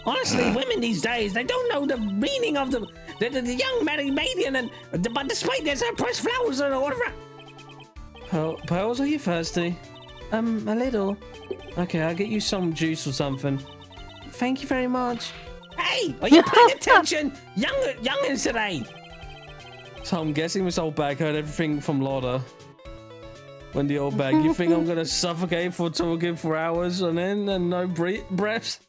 Honestly, women these days, they don't know the meaning of the young maiden, but despite this, I press flowers and order. Pearls, are you thirsty? A little. Okay, I'll get you some juice or something. Thank you very much. Hey, are you paying attention? Youngins today. So I'm guessing this old bag heard everything from Lotta. When the old bag, you think I'm gonna suffocate for talking for hours on end and no breaths?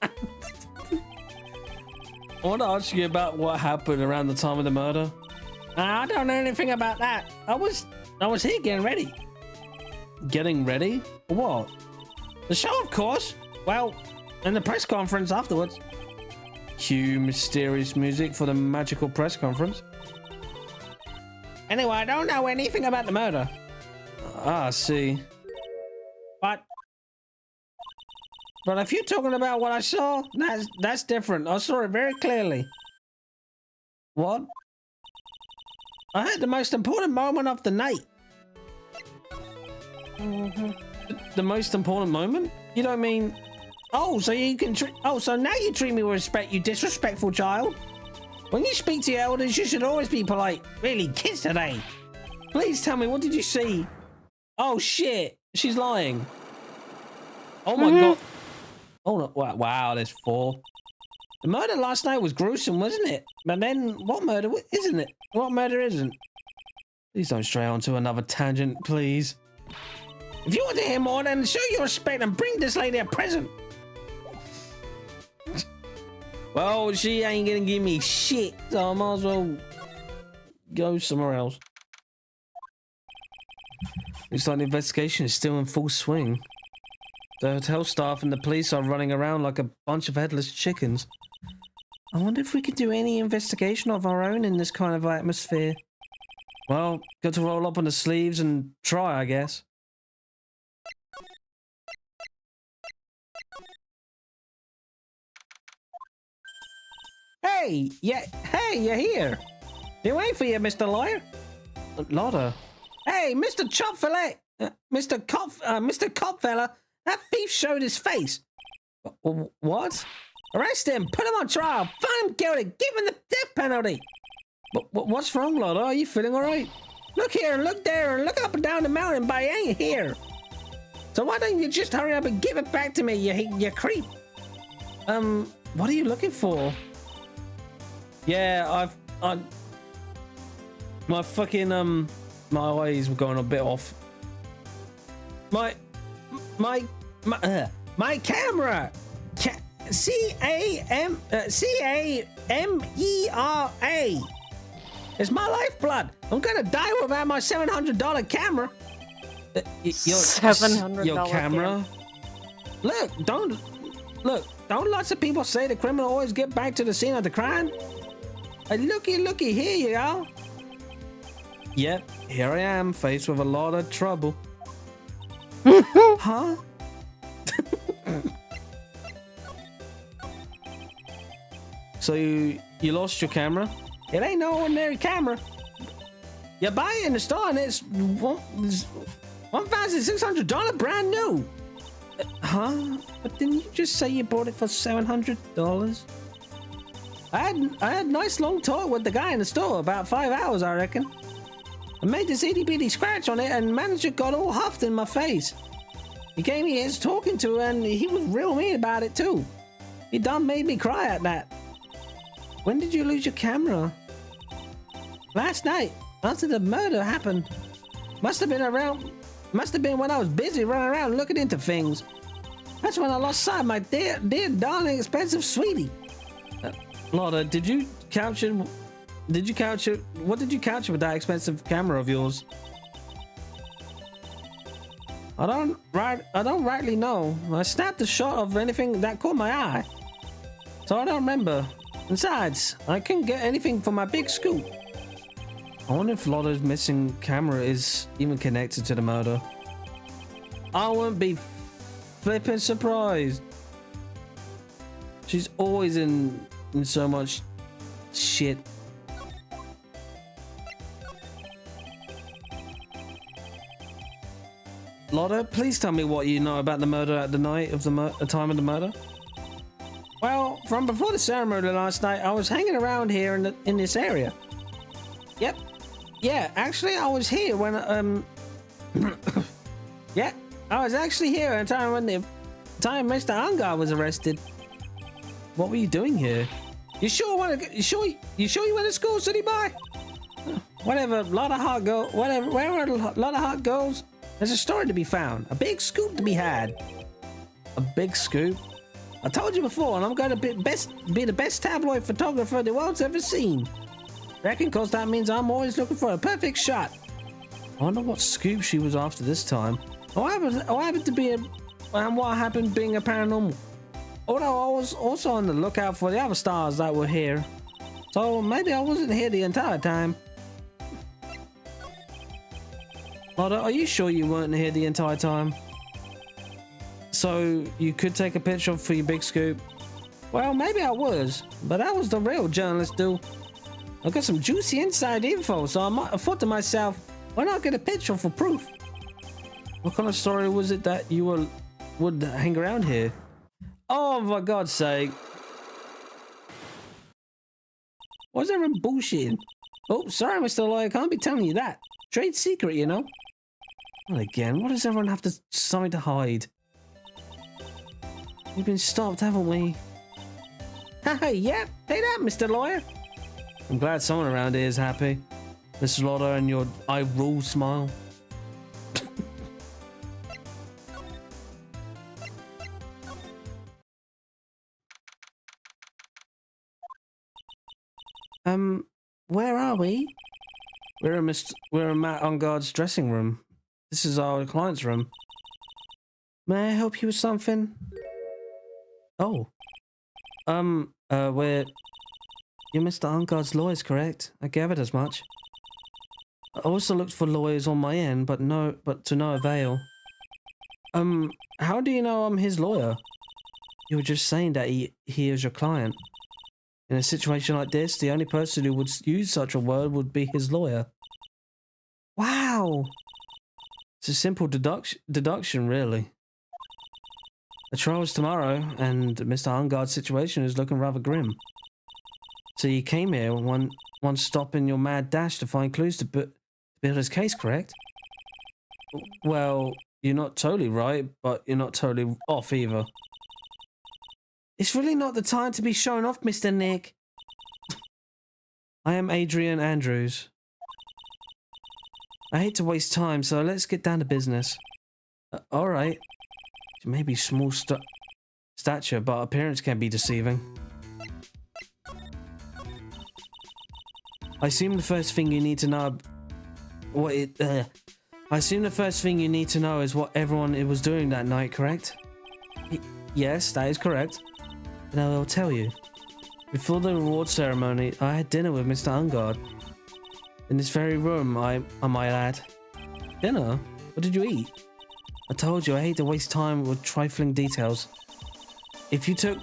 I want to ask you about what happened around the time of the murder. I don't know anything about that. I was here getting ready. Getting ready? For what? The show, of course. Well, and the press conference afterwards. Cue mysterious music for the magical press conference. Anyway, I don't know anything about the murder. Ah, I see. But if you're talking about what I saw, that's different. I saw it very clearly. What? I had the most important moment of the night. The most important moment? You don't mean... Oh, so now you treat me with respect, you disrespectful child. When you speak to your elders, you should always be polite. Really, kids today. Please tell me, what did you see? Oh, shit. She's lying. Oh, my God. Oh, no. Wow, there's 4. The murder last night was gruesome, wasn't it? But then, what murder isn't it? What murder isn't? Please don't stray onto another tangent, please. If you want to hear more, then show your respect and bring this lady a present. Well, she ain't gonna give me shit, so I might as well go somewhere else. Looks like the investigation is still in full swing. The hotel staff and the police are running around like a bunch of headless chickens. I wonder if we could do any investigation of our own in this kind of atmosphere. Well, got to roll up on the sleeves and try, I guess. Hey, you're here. Been waiting for you, Mr. Lawyer. Lotta. Hey, Mr. Chopfillet, Mr. Copfella, that thief showed his face. What? Arrest him, put him on trial, find him guilty, give him the death penalty. What's wrong, Lotta? Are you feeling all right? Look here and look there and look up and down the mountain, but he ain't here. So why don't you just hurry up and give it back to me, you creep? What are you looking for? Yeah, my fucking, my eyes were going a bit off. My camera. C-A-M-E-R-A. It's my lifeblood. I'm gonna die without my $700 camera. $700 camera? Look, don't lots of people say the criminal always get back to the scene of the crime? Looky, here you are. Yep, here I am, faced with a lot of trouble. Huh? So you lost your camera? It ain't no ordinary camera. You buy it in the store and it's $1,600 brand new. Huh? But didn't you just say you bought it for $700? I had a nice long talk with the guy in the store, about 5 hours, I reckon. I made this itty bitty scratch on it and the manager got all huffed in my face. He gave me his talking to and he was real mean about it too. He done made me cry at that. When did you lose your camera? Last night, after the murder happened. Must have been when I was busy running around looking into things. That's when I lost sight of my dear darling expensive sweetie. Lotta, what did you capture with that expensive camera of yours? I don't rightly know. I snapped a shot of anything that caught my eye. so I don't remember. Besides, I couldn't get anything for my big scoop. I wonder if Lotto's missing camera is even connected to the murder. I wouldn't be flipping surprised. She's always in so much shit. Lotto, please tell me what you know about the murder at the night of the time of the murder. Well, from before the ceremony last night, I was hanging around here in this area. Yep. Yeah, actually, I was here when yeah, I was actually here at the time when the time Mr. Ungar was arrested. What were you doing here? You sure you went to school, City Boy? Whatever, lot of hot go. Whatever, wherever a lot of hot goes, there's a story to be found, a big scoop to be had. A big scoop? I told you before, and I'm going to be the best tabloid photographer the world's ever seen. Reckon, cause that means I'm always looking for a perfect shot. I wonder what scoop she was after this time. What happened to be what happened being a paranormal? Although I was also on the lookout for the other stars that were here. So maybe I wasn't here the entire time. Lotta, are you sure you weren't here the entire time? So you could take a picture for your big scoop? Well, maybe I was, but that was the real journalist do. I got some juicy inside info, so I thought to myself, why not get a picture for proof? What kind of story was it that you would hang around here? Oh, for God's sake. What's everyone bullshitting? Oh, sorry, Mr. Lawyer, can't be telling you that. Trade secret, you know? Well, again, what does everyone have something to hide? We've been stopped, haven't we? Hey, yeah, say that, Mr. Lawyer. I'm glad someone around here is happy. Mr. Lotto and your I rule smile. Where are we? We're in Matt on guard's dressing room. This is our client's room. May I help you with something? Oh. You're Mr. Unguard's lawyers, correct? I gathered as much. I also looked for lawyers on my end, but to no avail. How do you know I'm his lawyer? You were just saying that he is your client. In a situation like this, the only person who would use such a word would be his lawyer. Wow! It's a simple deduction, really. The trial's tomorrow, and Mr. Unguard's situation is looking rather grim. So you came here one stop in your mad dash to find clues to build his case, correct? Well, you're not totally right, but you're not totally off either. It's really not the time to be showing off, Mr. Nick. I am Adrian Andrews. I hate to waste time, so let's get down to business. Alright. She may be small stature, but appearance can be deceiving. I assume the first thing you need to know... I assume the first thing you need to know is what everyone was doing that night, correct? Yes, that is correct. And I will tell you. Before the reward ceremony, I had dinner with Mr. Ungard. In this very room, I might add. Dinner? What did you eat? I told you I hate to waste time with trifling details. If you took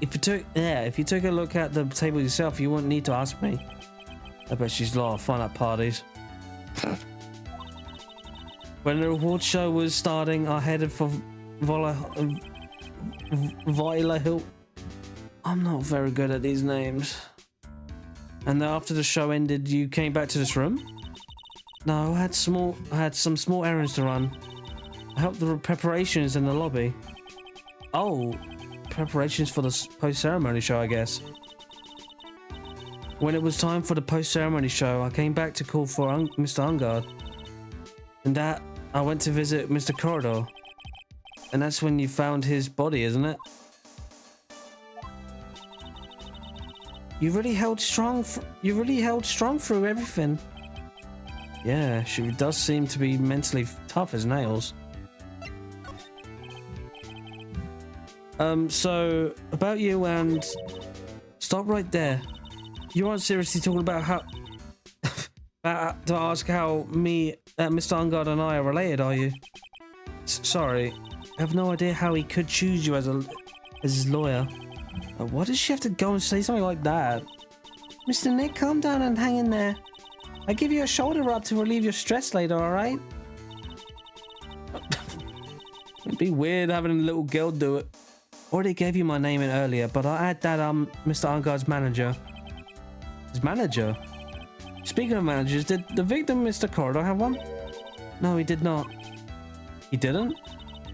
a look at the table yourself, you wouldn't need to ask me. I bet she's a lot of fun at parties. When the reward show was starting, I headed for Viola Hill. I'm not very good at these names. And then after the show ended, you came back to this room? No, I had some small errands to run. I helped the preparations in the lobby. Oh, preparations for the post-ceremony show, I guess. When it was time for the post-ceremony show, I came back to call for Mr. Ungard. And that, I went to visit Mr. Corridor. And that's when you found his body, isn't it? You really held strong through everything. Yeah, she does seem to be mentally tough as nails. So about you and stop right there. You aren't seriously talking about how to ask how Mr. Ungard and I are related, are you? Sorry, I have no idea how he could choose you as his lawyer. Why does she have to go and say something like that? Mr. Nick, calm down and hang in there. I'll give you a shoulder rub to relieve your stress later, alright? It'd be weird having a little girl do it. Already gave you my name in earlier, but I'll add that I'm Mr. Ungard's manager. His manager? Speaking of managers, did the victim, Mr. Corridor, have one? No, he did not. He didn't?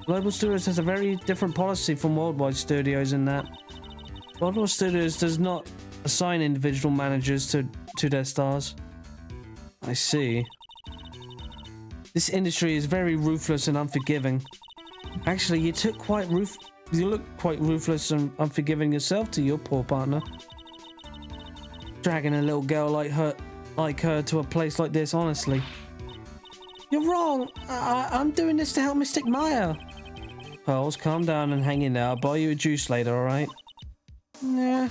Global Studios has a very different policy from Worldwide Studios in that Worldwide Studios does not assign individual managers to their stars. I see. This industry is very ruthless and unforgiving. Actually, you look quite ruthless and unforgiving yourself to your poor partner. Dragging a little girl like her to a place like this, honestly. You're wrong. I'm doing this to help Mystic Maya. Pearls, calm down and hang in there. I'll buy you a juice later, alright? Yeah.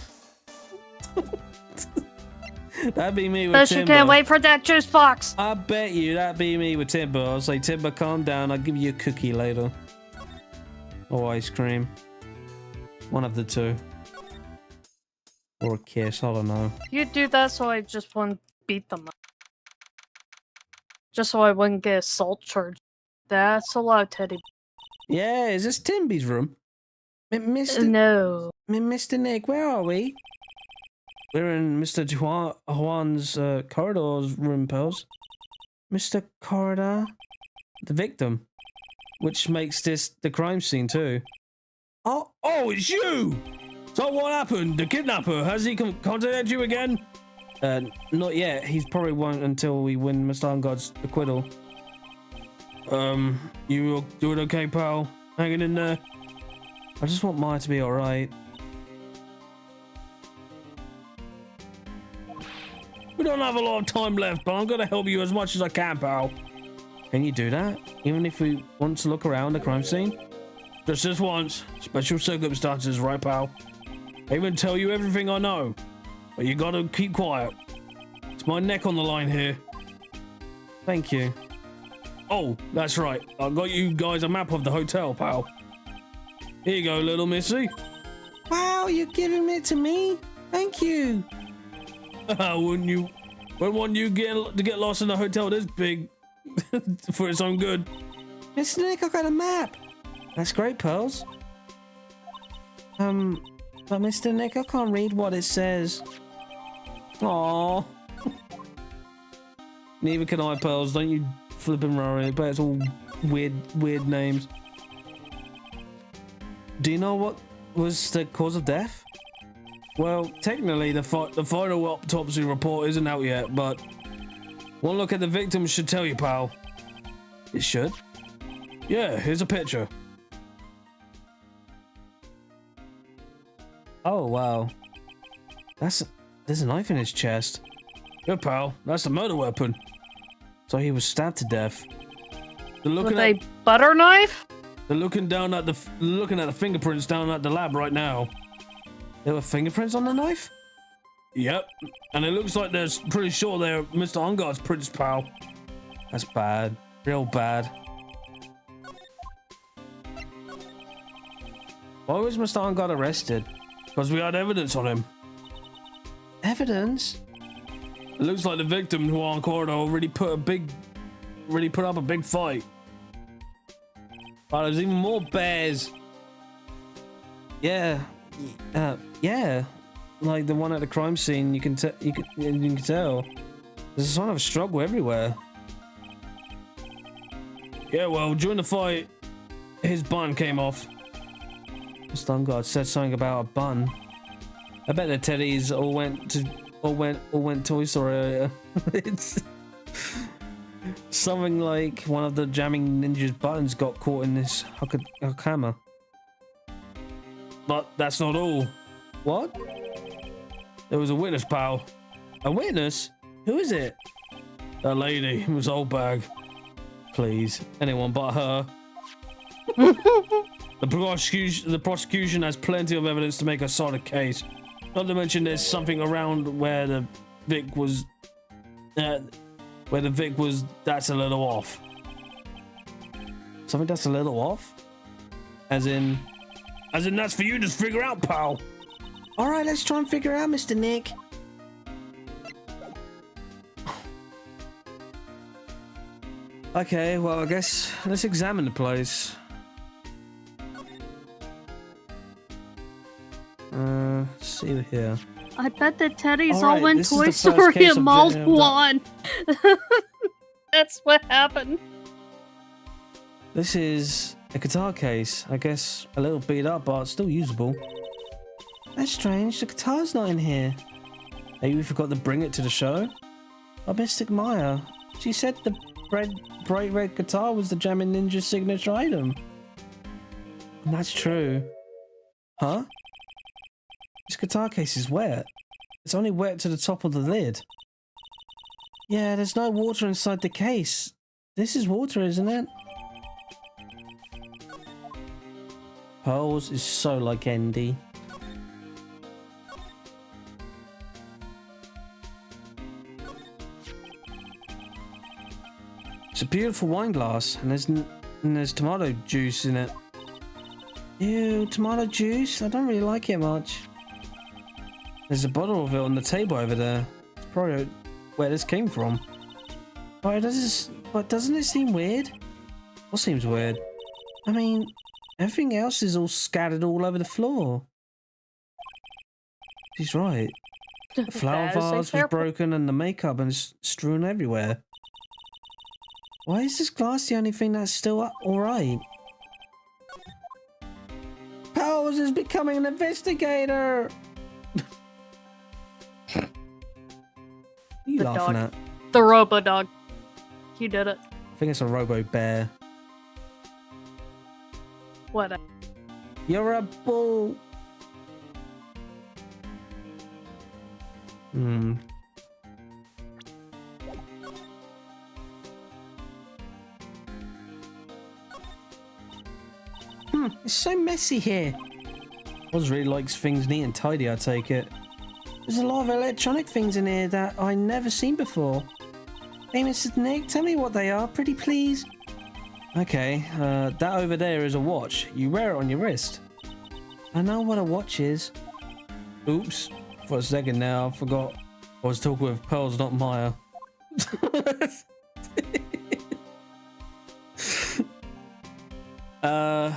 That'd be me with Bet Timber. you can't wait for that juice box. I bet you that'd be me with Timber. I'll say, Timber, calm down. I'll give you a cookie later. Or ice cream. One of the two. Or a kiss, I don't know. You do that so I just wouldn't beat them up. Just so I wouldn't get assault charge. That's a lot, Teddy. Yeah, is this Timby's room? Mr. No. Mr. Nick, where are we? We're in Mr. Juan's corridor's room, Pearls. Mr. Corridor? The victim. Which makes this the crime scene, too. Oh, it's you! So what happened? The kidnapper, has he contacted you again? Not yet. He probably won't until we win Mr. Ungard's acquittal. You doing okay, pal? Hanging in there? I just want Maya to be alright. We don't have a lot of time left, but I'm gonna help you as much as I can, pal. Can you do that? Even if we want to look around the crime scene? Just this once. Special circumstances, right, pal? I even tell you everything I know. But you gotta keep quiet. It's my neck on the line here. Thank you. Oh, that's right. I got you guys a map of the hotel, pal. Here you go, little missy. Wow, you're giving it to me? Thank you. Wouldn't you get lost in a hotel this big for its own good? Mr. Nick, I got a map. That's great, Pearls. But Mr. Nick, I can't read what it says. Aww. Neither can I, Pearls. Don't you flippin' worry, but it's all weird names. Do you know what was the cause of death? Well, technically, the final autopsy report isn't out yet, but one look at the victim should tell you, pal. It should? Yeah, here's a picture. Oh, wow. There's a knife in his chest. Yeah, pal, that's the murder weapon. So he was stabbed to death. With a butter knife? They're looking at the fingerprints down at the lab right now. There were fingerprints on the knife? Yep. And it looks like they're pretty sure they're Mr. Ungard's prints, pal. That's bad. Real bad. Why was Mr. Ungard arrested? Because we had evidence on him. Evidence? It looks like the victim, Juan Cordo, really put up a big fight. But there's even more bears. Yeah. Yeah. Like the one at the crime scene, you can tell. There's a sign of a struggle everywhere. Yeah, well, during the fight, his bun came off. Mr. Ungard said something about a bun. I bet the teddies all went Toy Story earlier. It's something like one of the jamming ninja's buttons got caught in this hammer. But that's not all. What? There was a witness, pal. A witness? Who is it? That lady, Miss Oldbag. Please, anyone but her. The prosecution has plenty of evidence to make a solid case. Not to mention there's something around where the Vic was... that's a little off. Something that's a little off? As in that's for you to figure out, pal. Alright, let's try and figure out, Mr. Nick. Okay, well, I guess let's examine the place. See here. I bet the teddies All all right, went this is Toy the first Story case and of Mall jail. 1. That's what happened. This is a guitar case. I guess a little beat up, but still usable. That's strange. The guitar's not in here. Maybe we forgot to bring it to the show? Oh, Mystic Maya. She said the bright red guitar was the Jammin' Ninja signature item. And that's true. Huh? This guitar case is wet. It's only wet to the top of the lid. Yeah, there's no water inside the case. This is water, isn't it? Pearls is so like Andy. It's a beautiful wine glass, and there's tomato juice in it. Ew, tomato juice? I don't really like it much. There's a bottle of it on the table over there. It's probably where this came from. But doesn't it seem weird? What seems weird? I mean, everything else is all scattered all over the floor. She's right. The flower vase was broken and the makeup is strewn everywhere. Why is this glass the only thing that's still alright? Powers is becoming an investigator! What are you laughing at? The Robo Dog. He did it. I think it's a Robo Bear. What? You're a bull! It's so messy here. Oz really likes things neat and tidy, I take it. There's a lot of electronic things in here that I never seen before. Hey, Mr. Nick, tell me what they are, pretty please. Okay, that over there is a watch. You wear it on your wrist. I know what a watch is. Oops. For a second now, I forgot I was talking with Pearls, not Maya. I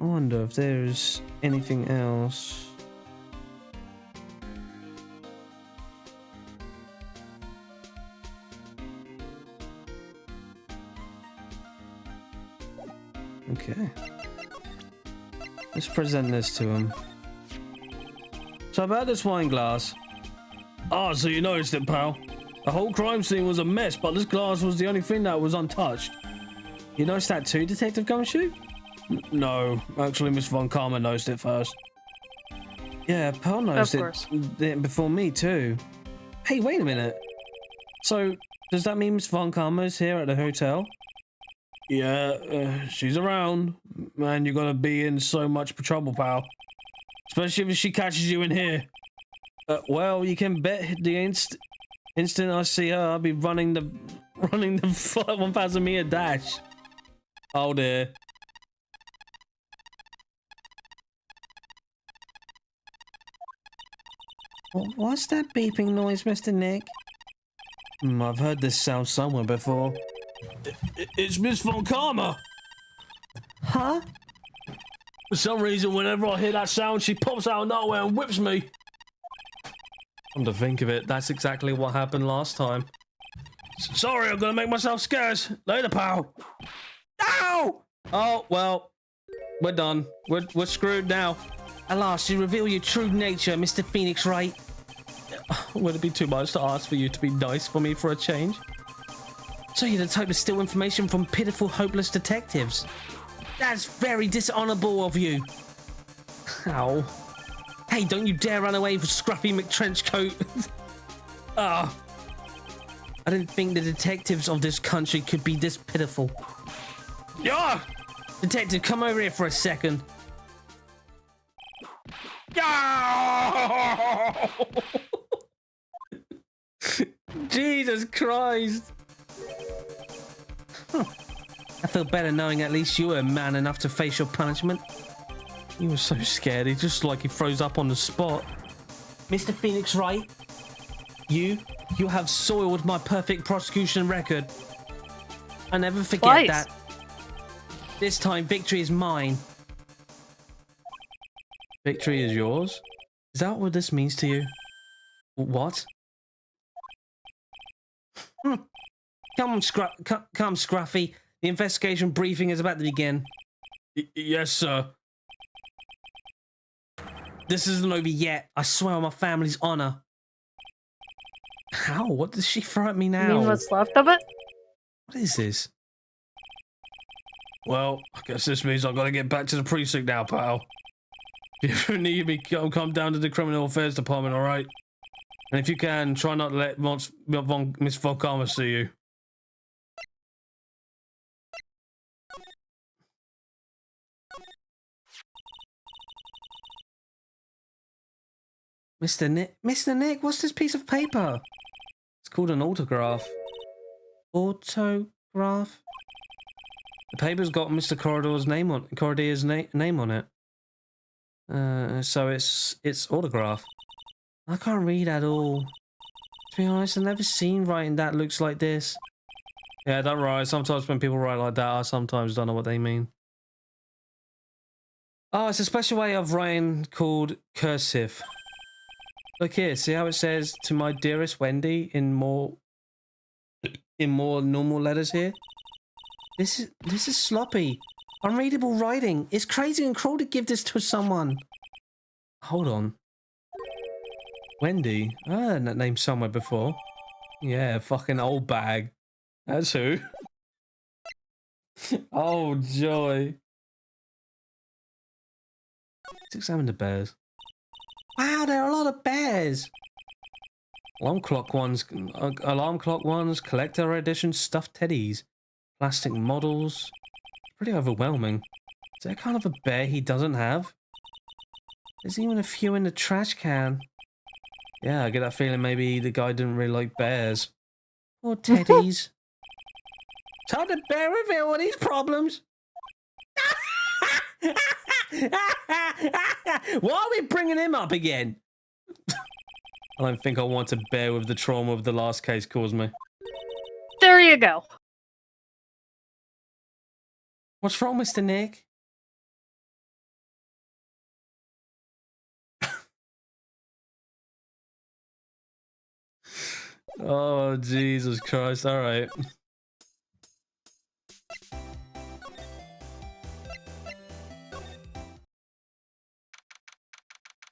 wonder if there's anything else. Okay. Let's present this to him. So about this wine glass. Ah, so you noticed it, pal. The whole crime scene was a mess, but this glass was the only thing that was untouched. You noticed that too, Detective Gumshoe? No, actually Miss Von Karma noticed it first. Yeah, Pearl noticed it before me too. Hey, wait a minute. So, does that mean Miss Von Karma is here at the hotel? Yeah, she's around. Man, you're gonna be in so much trouble, pal. Especially if she catches you in here. Well, you can bet the instant I see her, I'll be running the 1,000 meter dash. Oh dear. What's that beeping noise, Mr. Nick? I've heard this sound somewhere before. It's Miss Von Karma! Huh? For some reason, whenever I hear that sound, she pops out of nowhere and whips me. Come to think of it, that's exactly what happened last time. Sorry, I'm gonna make myself scarce. Later, pal. Ow! Oh, well, we're done. We're screwed now. At last, you reveal your true nature, Mr. Phoenix Wright. Would it be too much to ask for you to be nice for me for a change? So you're the type to steal information from pitiful, hopeless detectives. That's very dishonorable of you. Ow. Hey, don't you dare run away with Scruffy McTrenchcoat. Ah. I didn't think the detectives of this country could be this pitiful. Yeah! Detective, come over here for a second. Yeah! Jesus Christ. Huh. I feel better knowing at least you were man enough to face your punishment. He was so scared, he just like he froze up on the spot. Mr. Phoenix Wright, you have soiled my perfect prosecution record. I never forget Twice. that. This time, victory is mine. Victory is yours? Is that what this means to you? What? Come, Scruffy. The investigation briefing is about to begin. Yes, sir. This isn't over yet. I swear on my family's honor. How? What does she throw at me now? You mean what's left of it? What is this? Well, I guess this means I've got to get back to the precinct now, pal. If you need me, come down to the criminal affairs department, all right? And if you can, try not to let Miss Volkama see you. Mr. Nick, what's this piece of paper? It's called an autograph. Autograph? The paper's got Mr. Corridor's name on it. So it's autograph. I can't read at all. To be honest, I've never seen writing that looks like this. Yeah, don't worry. Sometimes when people write like that, I sometimes don't know what they mean. Oh, it's a special way of writing called cursive. Look here, see how it says "to my dearest Wendy" in more normal letters here? This is sloppy, unreadable writing. It's crazy and cruel to give this to someone. Hold on. Wendy? I heard that name somewhere before. Yeah, fucking old bag. That's who. Oh, joy. Let's examine the bears. Wow, there are a lot of bears. Alarm clock ones, collector edition stuffed teddies, plastic models. Pretty overwhelming. Is there kind of a bear he doesn't have? There's even a few in the trash can. Yeah, I get that feeling maybe the guy didn't really like bears. Or teddies. It's hard to bear with all these problems. Why are we bringing him up again? I don't think I want to bear with the trauma of the last case caused me. There you go. What's wrong, Mr. Nick? Oh, Jesus Christ. All right.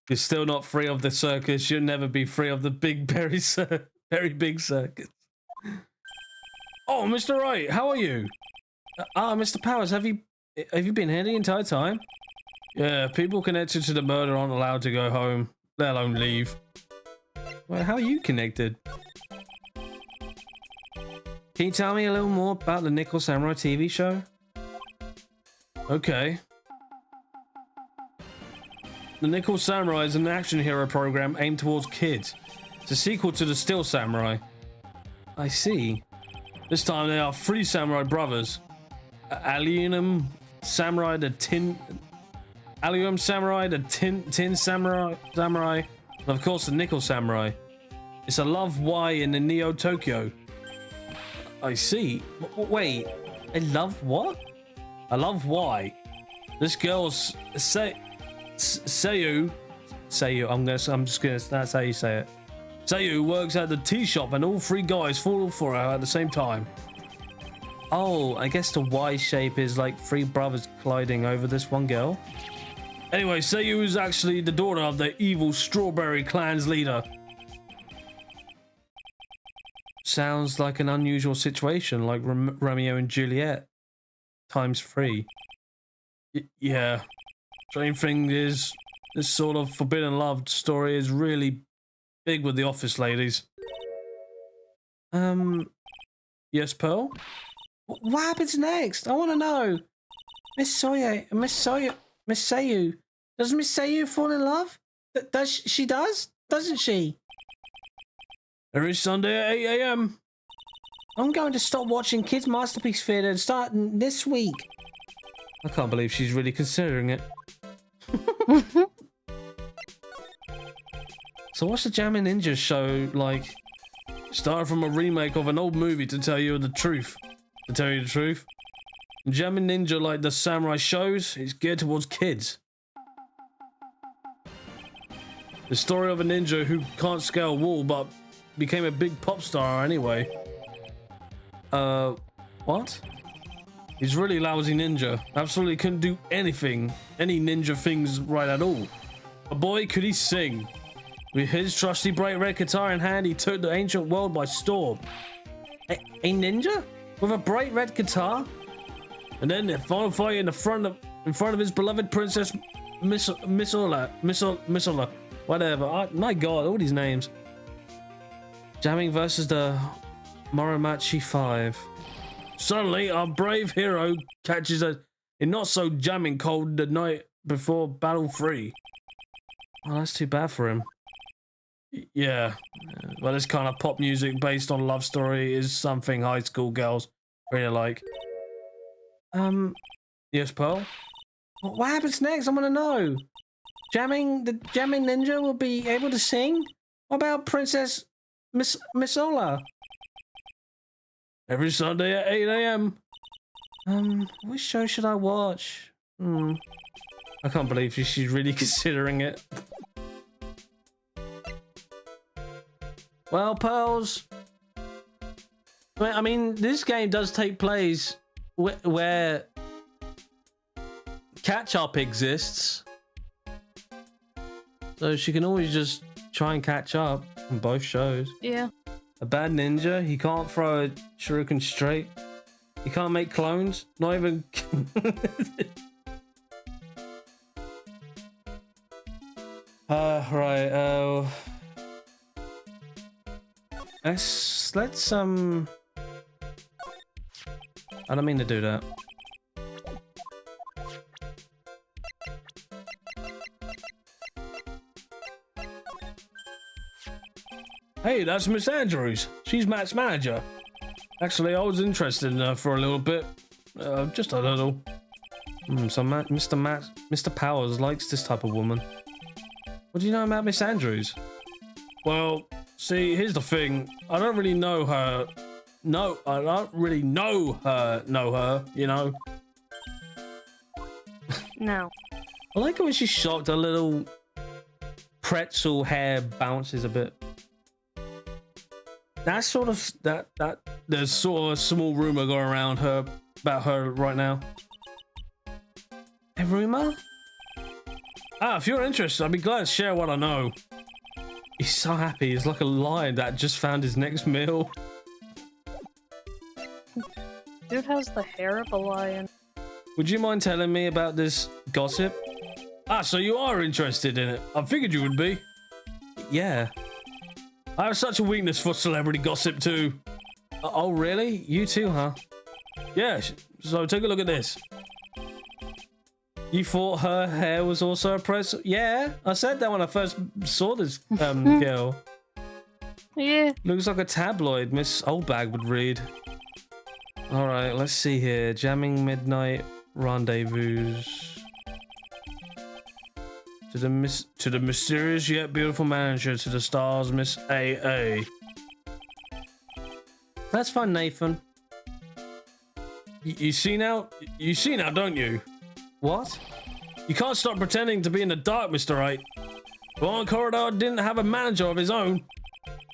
You're still not free of the circus. You'll never be free of the big very big circus. Oh, Mr. Wright, how are you? Mr. Powers, have you been here the entire time? Yeah, people connected to the murder aren't allowed to go home, let alone leave. Well, how are you connected? Can you tell me a little more about the Nickel Samurai TV show? Okay. The Nickel Samurai is an action hero program aimed towards kids. It's a sequel to the Steel Samurai. I see. This time there are 3 samurai brothers. Aluminum Samurai, the Tin Samurai, and of course the Nickel Samurai. It's a Love Y in the Neo Tokyo. I see. Wait, I love what? I love Y. This girl's Seiyu, I'm just gonna, that's how you say it. Seiyu works at the tea shop and all 3 guys fall for her at the same time. Oh, I guess the Y shape is like 3 brothers colliding over this one girl. Anyway, Seiyu is actually the daughter of the evil Strawberry Clan's leader. Sounds like an unusual situation, like Romeo and Juliet times 3. Yeah. Strange thing is, this sort of forbidden love story is really big with the office ladies. Yes, Pearl? What happens next? I want to know. Miss Sayu. Does Miss Sayu fall in love? Doesn't she? Every Sunday at 8 a.m. I'm going to stop watching Kids Masterpiece Theatre starting this week. I can't believe she's really considering it. So what's the Jammin' Ninja show like? Started from a remake of an old movie to tell you the truth. Jammin' Ninja, like the samurai shows, is geared towards kids. The story of a ninja who can't scale a wall but became a big pop star anyway. What? He's really lousy ninja. Absolutely couldn't do anything, any ninja things right at all. But boy, could he sing. With his trusty bright red guitar in hand, he took the ancient world by storm. A ninja? With a bright red guitar? And then the final fight in front of his beloved princess, Missola. Whatever. My god, all these names. Jamming versus the Moromachi 5. Suddenly, our brave hero catches a not so jamming cold the night before Battle 3. Oh, that's too bad for him. Yeah, well, this kind of pop music based on love story is something high school girls really like. Yes, Pearl? What happens next? I want to know. The jamming ninja will be able to sing? What about Princess Missola? Every Sunday at 8 a.m. Which show should I watch? I can't believe she's really considering it. Well, Pearls. I mean, this game does take place where catch-up exists. So she can always just try and catch up on both shows. Yeah. A bad ninja, he can't throw a shuriken straight. He can't make clones. Not even... right, let's I don't mean to do that. Hey, that's Miss Andrews. She's Matt's manager. Actually, I was interested in her for a little bit. Just a little. So Mr. Powers likes this type of woman. What do you know about Miss Andrews? Well, see, here's the thing. I don't really know her. No, I don't really know her, you know? No. I like it when she's shocked. Her little pretzel hair bounces a bit. That's sort of there's sort of a small rumor going around her about her right now. A rumor? If you're interested, I'd be glad to share what I know. He's so happy. He's like a lion that just found his next meal. Dude has the hair of a lion. Would you mind telling me about this gossip? So you are interested in it. I figured you would be. Yeah. I have such a weakness for celebrity gossip too. Oh, really? You too, huh? Yeah, so take a look at this. You thought her hair was also a press? Yeah, I said that when I first saw this girl. Yeah. Looks like a tabloid Miss Oldbag would read. Alright, let's see here. Jamming Midnight Rendezvous. To the mysterious yet beautiful manager, to the stars, Miss AA. That's fun, Nathan. You see now, don't you? What? You can't stop pretending to be in the dark, Mr. Wright. Juan Corridor didn't have a manager of his own.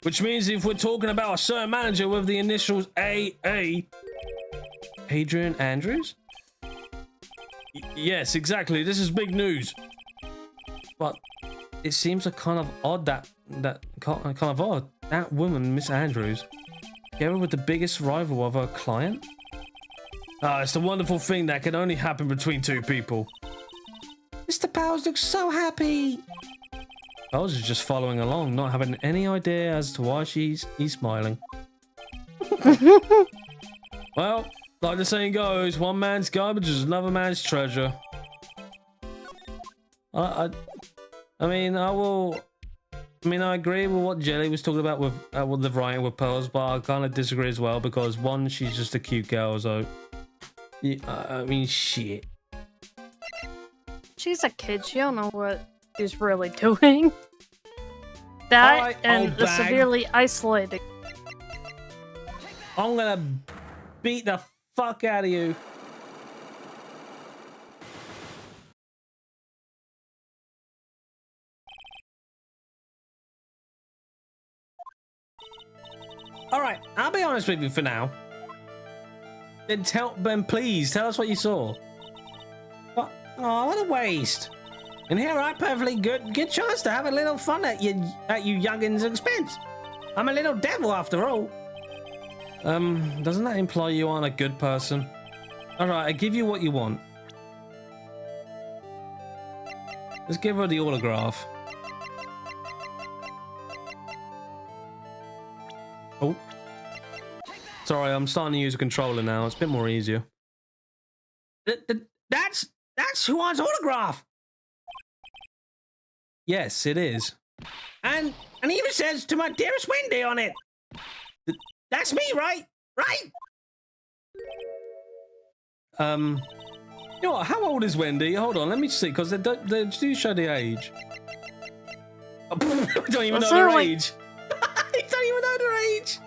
Which means if we're talking about a certain manager with the initials AA... Adrian Andrews? Yes, exactly. This is big news. But it seems kind of odd that woman, Miss Andrews, together with the biggest rival of her client. Ah, it's a wonderful thing that can only happen between two people. Mr. Powers looks so happy. Powers is just following along, not having any idea as to why he's smiling. Well, like the saying goes, one man's garbage is another man's treasure. I mean, I agree with what Jelly was talking about with the writing with Pearls, but I kind of disagree as well because one, she's just a cute girl, so yeah, I mean, shit. She's a kid. She don't know what she's really doing. That Alright, and old the bag. severely isolated. I'm gonna beat the fuck out of you. All right, I'll be honest with you for now. Then please tell us what you saw. What? Oh, what a waste. And here I perfectly good chance to have a little fun at you youngins' expense. I'm a little devil after all. Doesn't that imply you aren't a good person? All right, I give you what you want. Let's give her the autograph. Oh. Sorry, I'm starting to use a controller now. It's a bit more easier. That's Juan's autograph. Yes, it is. And he even says to my dearest Wendy on it. That's me, right? Right? You know what? How old is Wendy? Hold on, let me see, because they do show the age. I don't even know their age. I don't even know their age.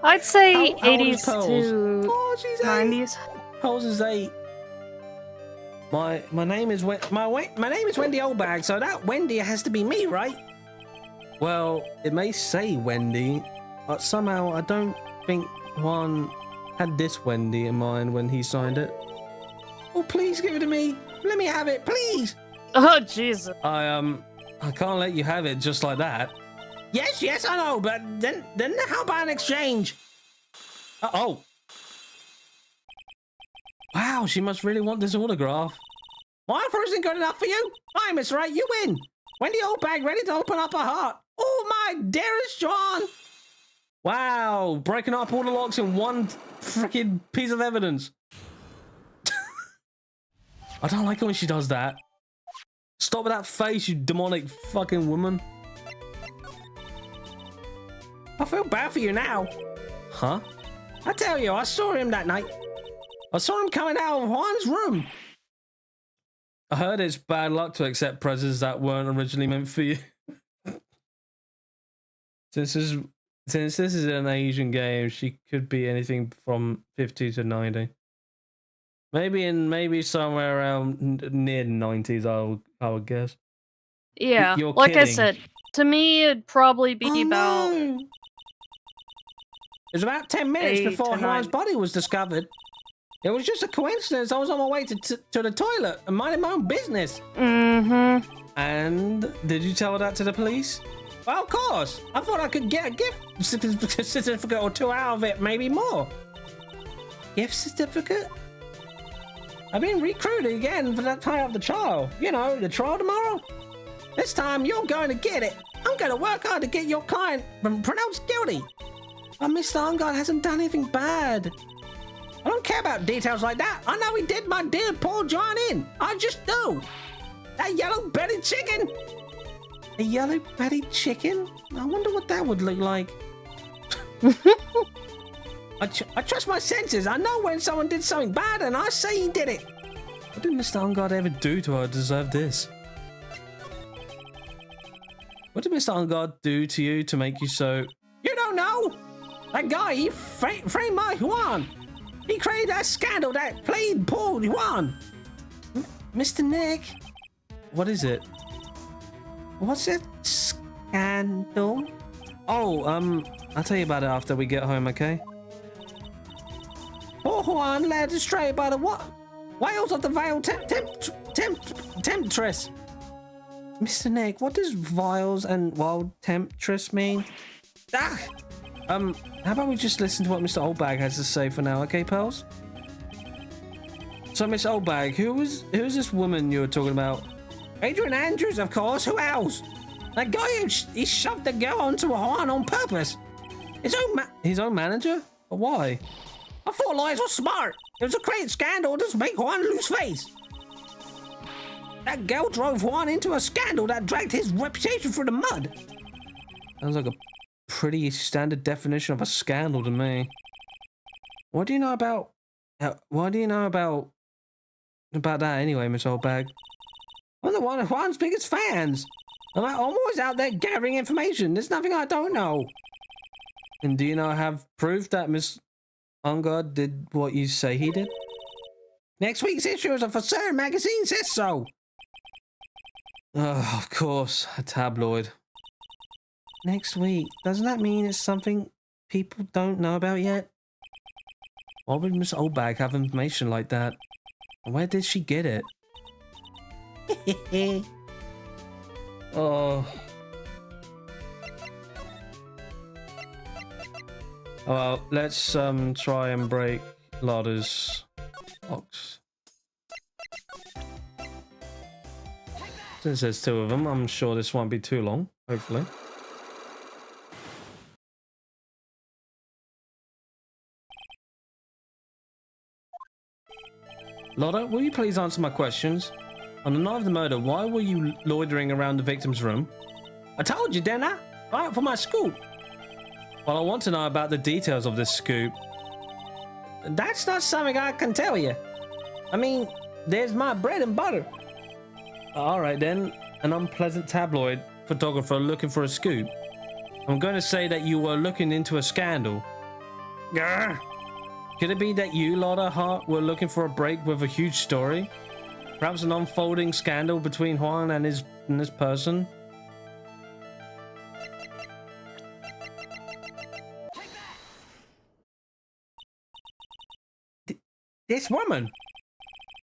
I'd say How old 80s is Pearls? to Oh, she's 90s. Pearls is 8. My name is My name is Wendy Oldbag, so that Wendy has to be me, right? Well, it may say Wendy, but somehow I don't think Juan had this Wendy in mind when he signed it. Oh, please give it to me. Let me have it, please. Oh, Jesus. I can't let you have it just like that. Yes, I know, but then how about an exchange? Oh. Wow, she must really want this autograph. My offer isn't good enough for you. Fine, Miss Wright, you win. Wendy Oldbag ready to open up her heart. Oh, my dearest John. Wow, breaking up all the locks in one freaking piece of evidence. I don't like it when she does that. Stop with that face, you demonic fucking woman. I feel bad for you now. Huh? I tell you, I saw him that night. I saw him coming out of Juan's room. I heard it's bad luck to accept presents that weren't originally meant for you. Since this is an Asian game, she could be anything from 50 to 90. Maybe somewhere around near 90s, I would guess. Yeah, You're like I kidding. said, to me it'd probably be about... No. It was about 10 minutes 8 before to Juan's 9. body was discovered. It was just a coincidence. I was on my way to the toilet and minding my own business. Mm-hmm. And did you tell that to the police? Well, of course. I thought I could get a gift certificate or two out of it, maybe more. Gift certificate? I've been recruited again for that time of the trial. You know, the trial tomorrow. This time you're going to get it. I'm going to work hard to get your client pronounced guilty. But Mr. Ungod hasn't done anything bad. I don't care about details like that. I know he did my dear Paul John in. I just do. That yellow-bellied chicken. A yellow-bellied chicken? I wonder what that would look like. I trust my senses. I know when someone did something bad, and I say he did it. What did Mr. Ungod ever do to her to deserve this? What did Mr. Ungod do to you to make you so... You don't know. That guy, he framed my Juan. He created that scandal that played Paul Juan. Mr. Nick. What is it? What's it? Scandal? Oh, I'll tell you about it after we get home, okay? Poor Juan led astray by the what? Whales of the Vale Temptress. Mr. Nick, what does vials and wild temptress mean? Ah! How about we just listen to what Mr. Oldbag has to say for now, okay, Pearls? So, Miss Oldbag, who is this woman you were talking about? Adrian Andrews, of course. Who else? That guy he shoved the girl onto Juan on purpose. His own manager? But why? I thought lawyers were smart. It was a great scandal to make Juan lose face. That girl drove Juan into a scandal that dragged his reputation through the mud. Sounds like a pretty standard definition of a scandal to me. What do you know about that anyway, Miss Oldbag? I'm the one of Juan's biggest fans. I'm always out there gathering information. There's nothing I don't know. And do you now have proof that Miss Ungard did what you say he did? Next week's issue of For Certain magazine says so. Oh, of course, a tabloid. Next week. Doesn't that mean it's something people don't know about yet? Why would Miss Oldbag have information like that? Where did she get it? Oh. Well, let's try and break Lotta's box. Since there's two of them, I'm sure this won't be too long, hopefully. Lotta, will you please answer my questions? On the night of the murder, why were you loitering around the victim's room? I told you, didn't I? Right for my scoop. Well, I want to know about the details of this scoop. That's not something I can tell you. I mean, there's my bread and butter. Alright then, an unpleasant tabloid photographer looking for a scoop. I'm going to say that you were looking into a scandal. Grr. Could it be that you, Lotta Hart, were looking for a break with a huge story? Perhaps an unfolding scandal between Juan and this person? This woman?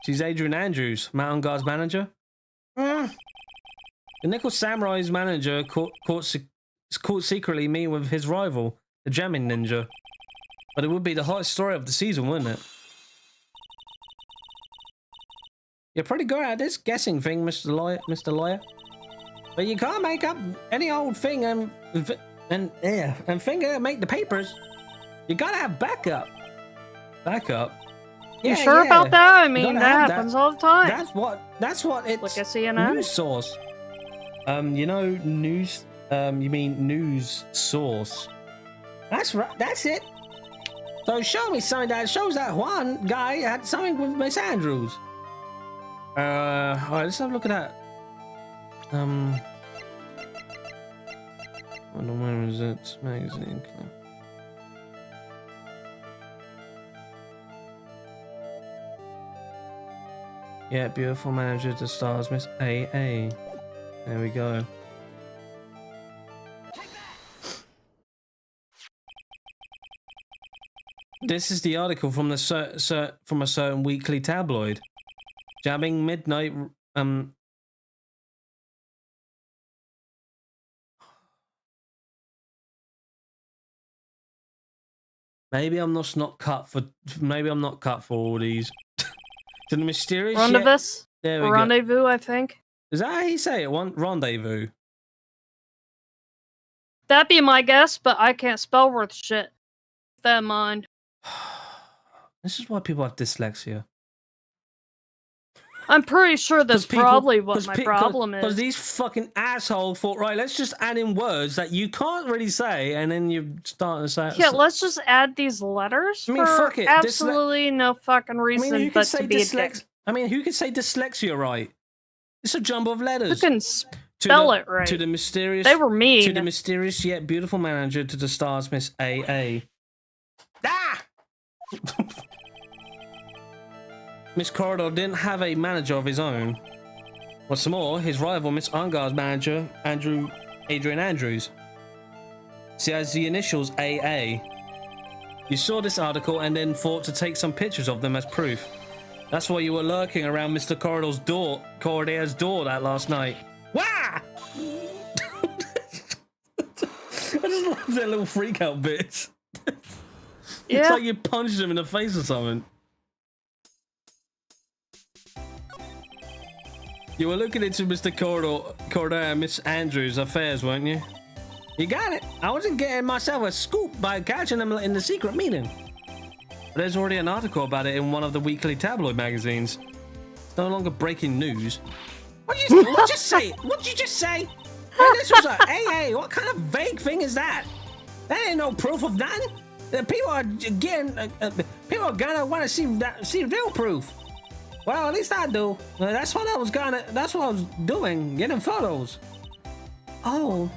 She's Adrian Andrews, Mountain Guard's manager. The Nickel Samurai's manager caught secretly meeting with his rival, the Jamming Ninja. But it would be the hottest story of the season, wouldn't it? You're pretty good at this guessing thing, Mr. Lawyer. But you can't make up any old thing and think it'll make the papers. You gotta have backup. Backup? You sure about that? I mean, that happens all the time. That's what it's like a CNN news source. You know, news. You mean news source? That's right. That's it. So show me something that shows that Juan guy had something with Miss Andrews. Alright, let's have a look at that. Where is it? Magazine. Yeah, beautiful manager to stars, Miss AA. There we go. This is the article from the from a certain weekly tabloid. Jamming midnight. Maybe I'm not cut for. Maybe I'm not cut for all these. To the mysterious rendezvous. There we rendezvous, go. I think. Is that how you say it? Rendezvous. That'd be my guess, but I can't spell worth shit. Keep that in mind. This is why people have dyslexia. I'm pretty sure that's probably what my problem is. Because these fucking assholes thought, right, let's just add in words that you can't really say, and then you start to say... Yeah, let's just add these letters fuck it. Absolutely no fucking reason but to be a dick. I mean, who could say dyslexia right? It's a jumble of letters. Who can spell it right? To the mysterious... They were mean. To the mysterious yet beautiful manager to the stars, Miss AA. Ah! Miss Corridor didn't have a manager of his own. What's more, his rival, Miss Ungar's manager, Adrian Andrews. She has the initials AA. You saw this article and then thought to take some pictures of them as proof. That's why you were lurking around Mr. Corridor's door that last night. Wah! I just love their little freak out bits. Yeah. It's like you punched him in the face or something. You were looking into Mr. Corridor and Miss Andrews' affairs, weren't you? You got it. I wasn't getting myself a scoop by catching them in the secret meeting. But there's already an article about it in one of the weekly tabloid magazines. It's no longer breaking news. What'd you just say? What'd you just say? Hey, this was a hey, what kind of vague thing is that? That ain't no proof of nothing. People are gonna want to see real proof. Well, at least I do. That's what I was doing, getting photos. Oh.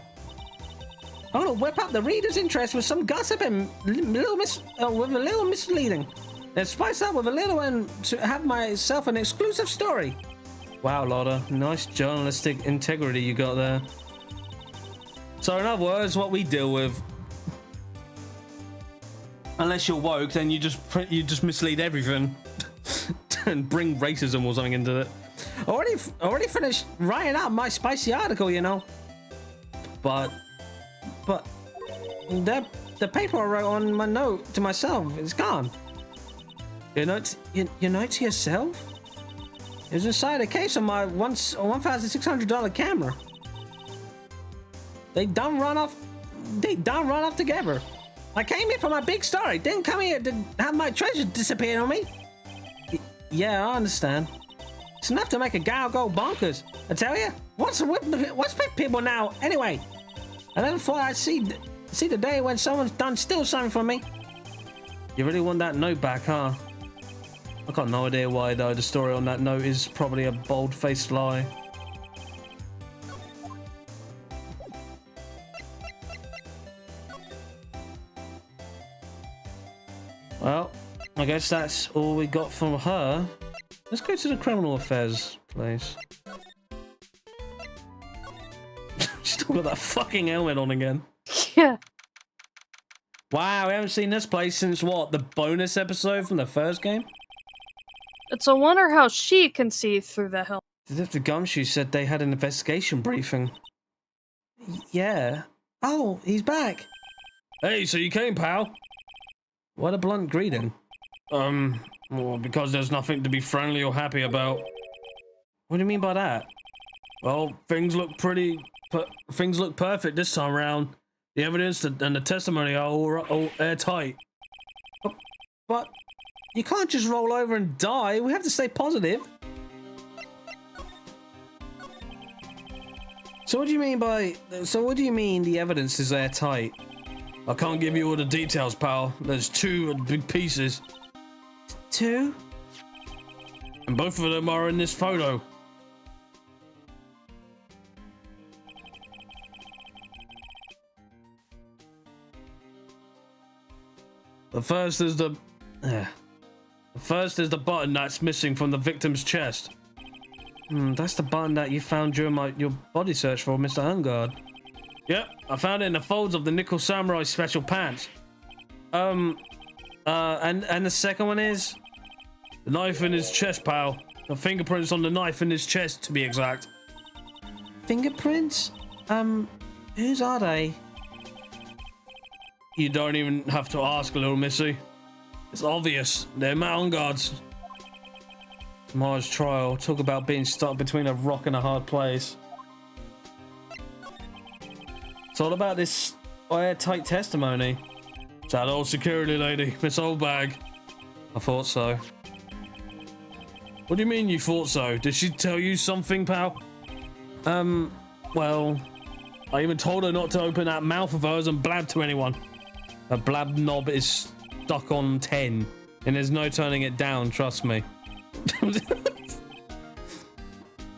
I'm gonna whip up the reader's interest with some gossip and with a little misleading. And spice up with a little and to have myself an exclusive story. Wow, Lotta, nice journalistic integrity you got there. So in other words, what we deal with, unless you're woke, then you just mislead everything and bring racism or something into it. Already finished writing up my spicy article, you know. But the paper I wrote on my note to myself is gone. Your note to yourself? It was inside a case of my $1,600 camera. They done run off together. I came here for my big story. Didn't come here to have my treasure disappear on me. Yeah, I understand. It's enough to make a gal go bonkers. I tell you, what's with people now anyway? I never thought I'd see the day when someone's done steal something from me. You really want that note back, huh? I got no idea why, though. The story on that note is probably a bold-faced lie. Well, I guess that's all we got from her. Let's go to the criminal affairs place. Still got that fucking helmet on again. Yeah. Wow, we haven't seen this place since what? The bonus episode from the first game? It's a wonder how she can see through the helmet. Detective Gumshoe said they had an investigation briefing. Yeah. Oh, he's back. Hey, so you came, pal? What a blunt greeting. Well, because there's nothing to be friendly or happy about. What do you mean by that? Well, things look perfect this time around. The evidence and the testimony are all airtight. But you can't just roll over and die. We have to stay positive. So what do you mean the evidence is airtight? I can't give you all the details, pal. There's two big pieces. Two? And both of them are in this photo. The first is the button that's missing from the victim's chest. That's the button that you found during your body search for Mr. Ungard. Yep, I found it in the folds of the Nickel Samurai special pants. And the second one is the knife in his chest, pal. The fingerprints on the knife in his chest, to be exact. Fingerprints? Whose are they? You don't even have to ask, little missy. It's obvious. They're Matt Ungard's. Tomorrow's trial. Talk about being stuck between a rock and a hard place. It's all about this airtight testimony. It's that old security lady, Miss Oldbag. I thought so. What do you mean you thought so? Did she tell you something, pal? Well, I even told her not to open that mouth of hers and blab to anyone. Her blab knob is stuck on 10, and there's no turning it down, trust me.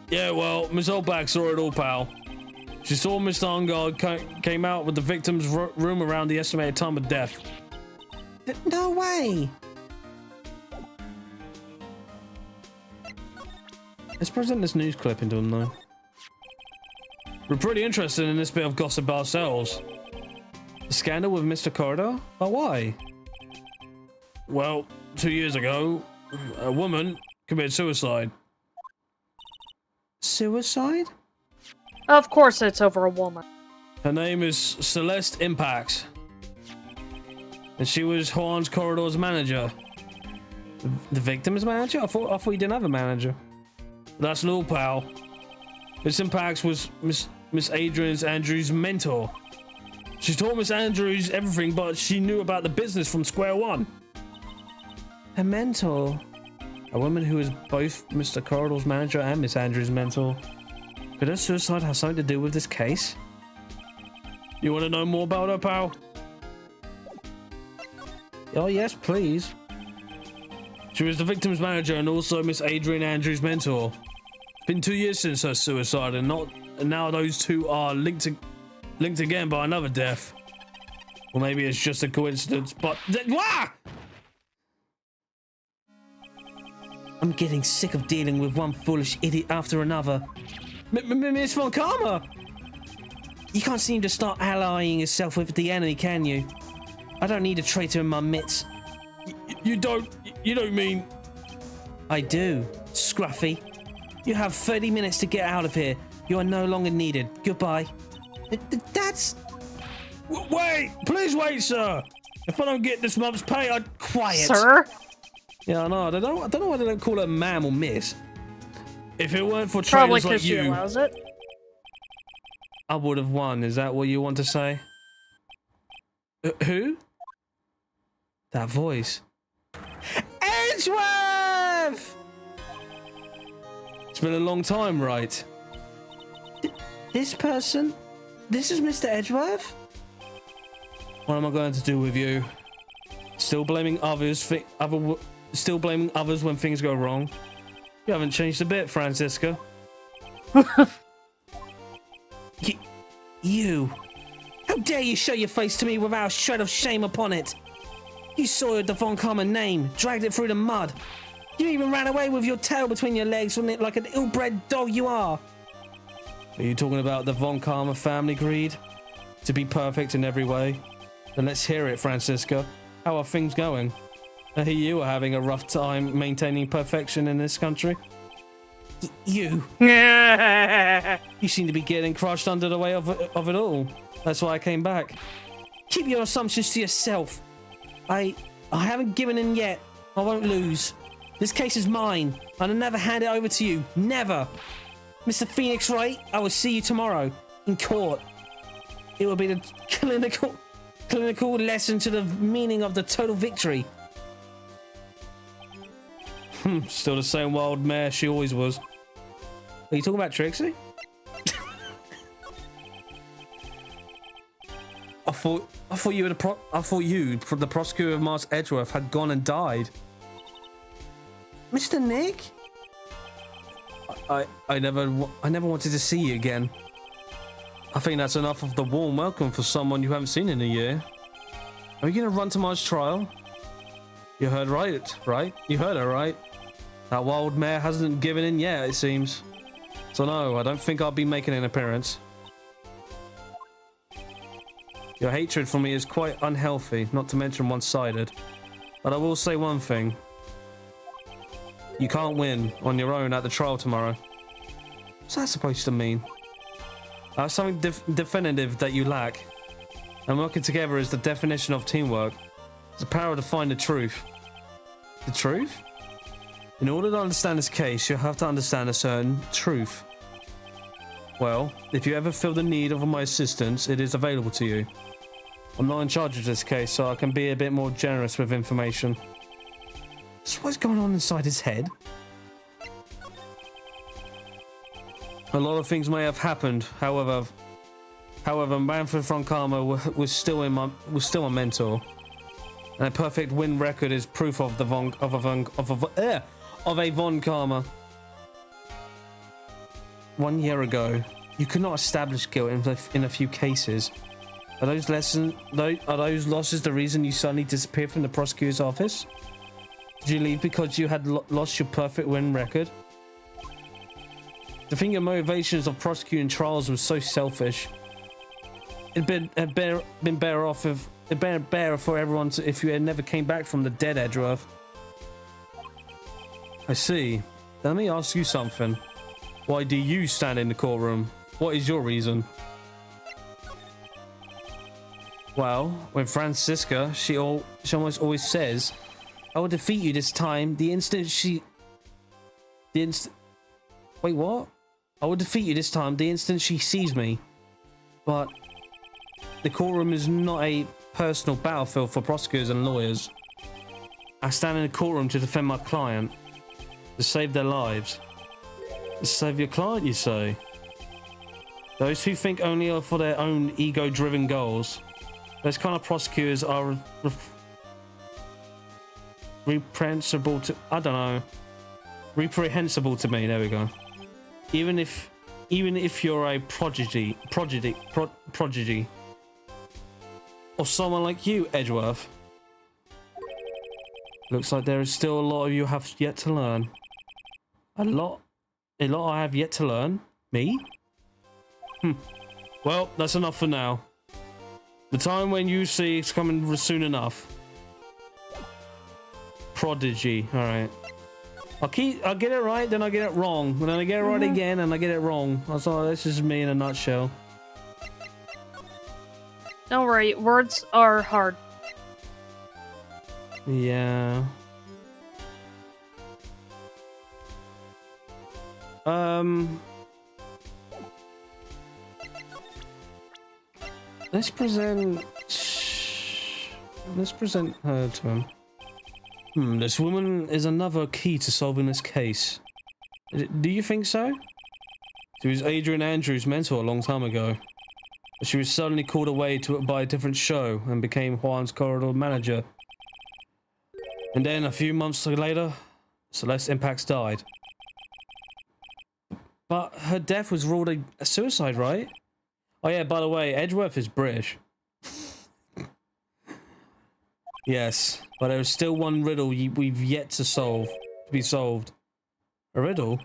Yeah, well, Miss Oldbag saw it all, pal. She saw Mr. Ungard came out with the victim's room around the estimated time of death. No way! Let's present this news clipping to them, though. We're pretty interested in this bit of gossip ourselves. The scandal with Mr. Corridor? But why? Well, 2 years ago, a woman committed suicide. Suicide? Of course it's over a woman. Her name is Celeste Impax. And she was Juan's Corridor's manager. The victim's manager? I thought we didn't have a manager. That's all, pal. Miss Impax was Miss Andrews' mentor. She taught Miss Andrews everything, but she knew about the business from square one. A mentor? A woman who was both Mr. Corridor's manager and Miss Andrews' mentor. Could her suicide have something to do with this case? You want to know more about her, pal? Oh, yes, please. She was the victim's manager and also Miss Adrian Andrews' mentor. It's been 2 years since her suicide, and now those two are linked again by another death. Or maybe it's just a coincidence, but... Wah! I'm getting sick of dealing with one foolish idiot after another. Miss Von Karma! You can't seem to start allying yourself with the enemy, can you? I don't need a traitor in my midst. You don't mean... I do, Scruffy. You have 30 minutes to get out of here. You are no longer needed. Goodbye. That's... Wait! Please wait, sir! If I don't get this month's pay, I'd... Quiet! Sir? Yeah, I know. I don't know why they don't call her ma'am or miss. If it weren't for probably traitors like because she you... allows it. I would have won. Is that what you want to say? Who? That voice. Edgeworth! It's been a long time, right? This person? This is Mr. Edgeworth? What am I going to do with you? Still blaming others when things go wrong? You haven't changed a bit, Francisca. You! How dare you show your face to me without a shred of shame upon it? You soiled the Von Karma name, dragged it through the mud. You even ran away with your tail between your legs from it like an ill-bred dog you are. Are you talking about the Von Karma family greed? To be perfect in every way? Then let's hear it, Francisca. How are things going? I hear you are having a rough time maintaining perfection in this country. You seem to be getting crushed under the weight of it all. That's why I came back. Keep your assumptions to yourself. I haven't given in yet. I won't lose. This case is mine, and I'll never hand it over to you. Never. Mr. Phoenix Wright, I will see you tomorrow in court. It will be the clinical lesson to the meaning of the total victory. Still the same wild mare she always was. Are you talking about Trixie? I thought the prosecutor of Mars Edgeworth had gone and died. Mr. Nick? I never wanted to see you again. I think that's enough of the warm welcome for someone you haven't seen in a year. Are you gonna run to Mars trial? You heard right? You heard her right. That wild mare hasn't given in yet, it seems. So no, I don't think I'll be making an appearance. Your hatred for me is quite unhealthy, not to mention one-sided. But I will say one thing. You can't win on your own at the trial tomorrow. What's that supposed to mean? I have something definitive that you lack. And working together is the definition of teamwork. It's the power to find the truth. The truth? In order to understand this case, you have to understand a certain truth. Well, if you ever feel the need of my assistance, it is available to you. I'm not in charge of this case, so I can be a bit more generous with information. So what's going on inside his head? A lot of things may have happened, however, Manfred von Karma was still a mentor. And a perfect win record is proof of a Von Karma. 1 year ago, you could not establish guilt in a few cases. Are those losses the reason you suddenly disappeared from the prosecutor's office? Did you leave because you had lost your perfect win record? To think your motivations of prosecuting trials was so selfish. It'd been better for everyone if you had never came back from the dead Edgeworth. I see. Let me ask you something. Why do you stand in the courtroom? What is your reason? Well, with Francisca, she almost always says, I will defeat you this time. Wait, what? I will defeat you this time the instant she sees me. But the courtroom is not a personal battlefield for prosecutors and lawyers. I stand in the courtroom to defend my client, to save their lives. To save your client, you say? Those who think only of for their own ego-driven goals. Those kind of prosecutors are reprehensible to... I don't know. Reprehensible to me, there we go. Even if you're a prodigy. Or someone like you, Edgeworth. Looks like there is still a lot of you have yet to learn. A lot I have yet to learn? Me? Well, that's enough for now. The time when you see it's coming soon enough. Prodigy, alright. I'll get it right, then I get it wrong. And then I get it right again, and I get it wrong. That's all. This is me in a nutshell. Don't worry, words are hard. Yeah. Let's present her to him. This woman is another key to solving this case. Do you think so? She was Adrian Andrews' mentor a long time ago. But she was suddenly called away by a different show and became Juan's corridor manager. And then a few months later, Celeste Impacts died. But her death was ruled a suicide, right? Oh yeah, by the way, Edgeworth is British. Yes, but there is still one riddle we've yet to be solved. A riddle?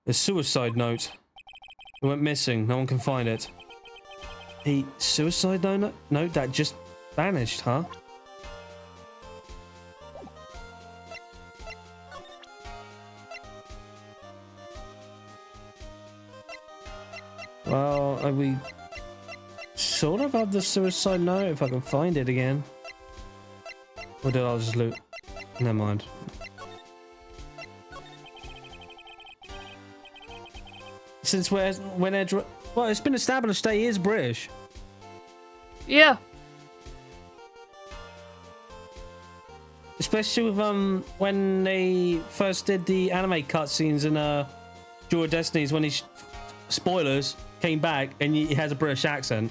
A suicide note. It went missing, no one can find it. A suicide note that just vanished, huh? Well, we sort of have the suicide note if I can find it again. Or did I just loot? Never mind. Since when Edgeworth... Well, it's been established that he is British. Yeah. Especially with when they first did the anime cutscenes in Jewel of Destinies, when he spoilers came back and he has a British accent.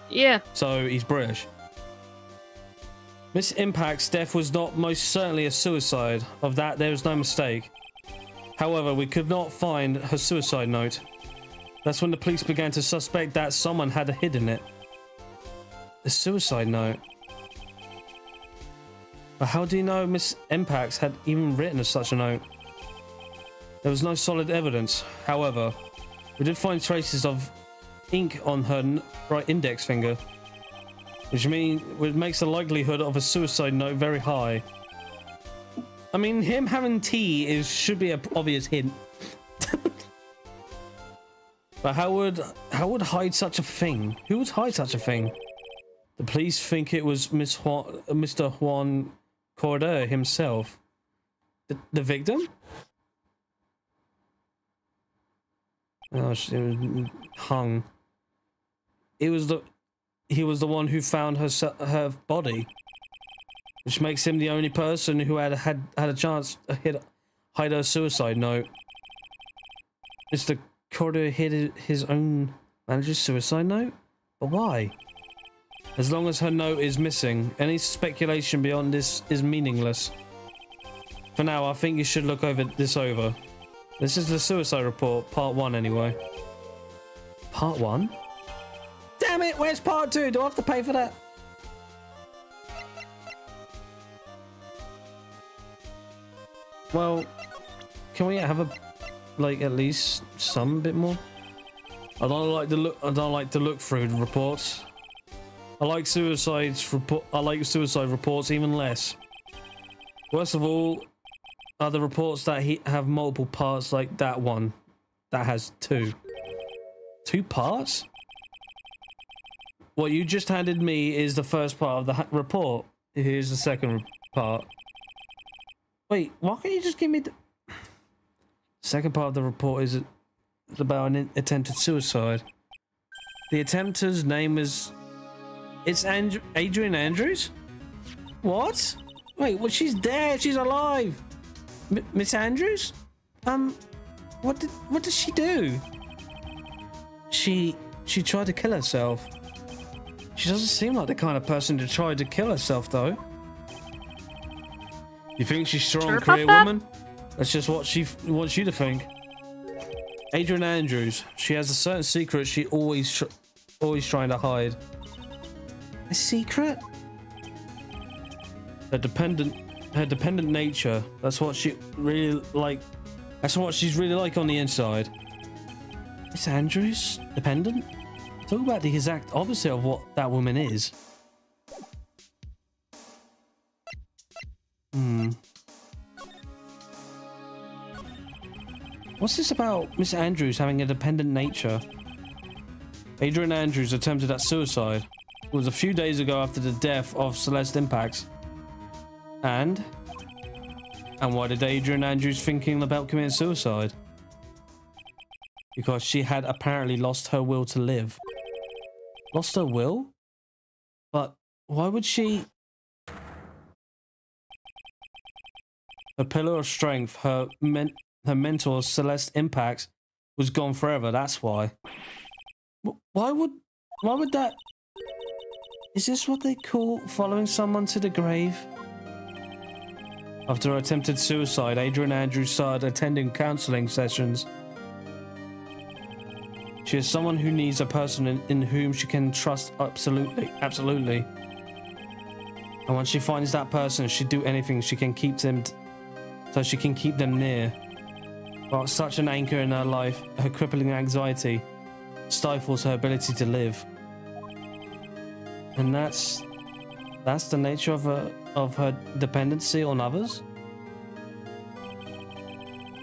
Yeah. So he's British. Miss Impact's death was not most certainly a suicide. Of that, there was no mistake. However, we could not find her suicide note. That's when the police began to suspect that someone had hidden it. The suicide note. But how do you know Miss Impacts had even written such a note? There was no solid evidence. However, we did find traces of ink on her right index finger, which makes the likelihood of a suicide note very high. I mean, him having tea should be an obvious hint. But how would hide such a thing? Who would hide such a thing? The police think it was Mr. Juan Corder himself. The victim? Oh, she was hung. He was the one who found her body, which makes him the only person who had a chance to hide her suicide note. Mr. Corder hid his own manager's suicide note? But why? As long as her note is missing, any speculation beyond this is meaningless. For now, I think you should look this over. This is the suicide report, part 1 anyway. Part 1? Damn it, where's part 2? Do I have to pay for that? Well, can we have at least some bit more? I don't like to look through the reports. I like suicide reports even less. Worst of all are the reports that have multiple parts, like that one that has 2 parts. What you just handed me is the first part of the report. Here's the second part. Wait, why can't you just give me the second part of the report is about an attempted suicide. The attempter's name is... It's Adrian Andrews? What? Wait, well, she's dead. She's alive. Miss Andrews? What did she do? She tried to kill herself. She doesn't seem like the kind of person to try to kill herself, though. You think she's strong, sure career woman? That's just what she wants you to think. Adrian Andrews. She has a certain secret she always trying to hide. A secret? Her dependent nature. That's what she really like. That's what she's really like on the inside. Miss Andrews? Dependent? Talk about the exact opposite of what that woman is. What's this about Miss Andrews having a dependent nature? Adrian Andrews attempted at suicide. It was a few days ago after the death of Celeste Impacts. And why did Adrian Andrews thinking about committing suicide? Because she had apparently lost her will to live. Lost her will? But why would she? Her pillar of strength, her mentor, Celeste Impacts, was gone forever. That's why. Why would that? Is this what they call following someone to the grave? After her attempted suicide, Adrian Andrews started attending counseling sessions. She is someone who needs a person in whom she can trust absolutely. And once she finds that person, she'd do anything she can keep them, so she can keep them near. But such an anchor in her life, her crippling anxiety stifles her ability to live. And that's the nature of her dependency on others.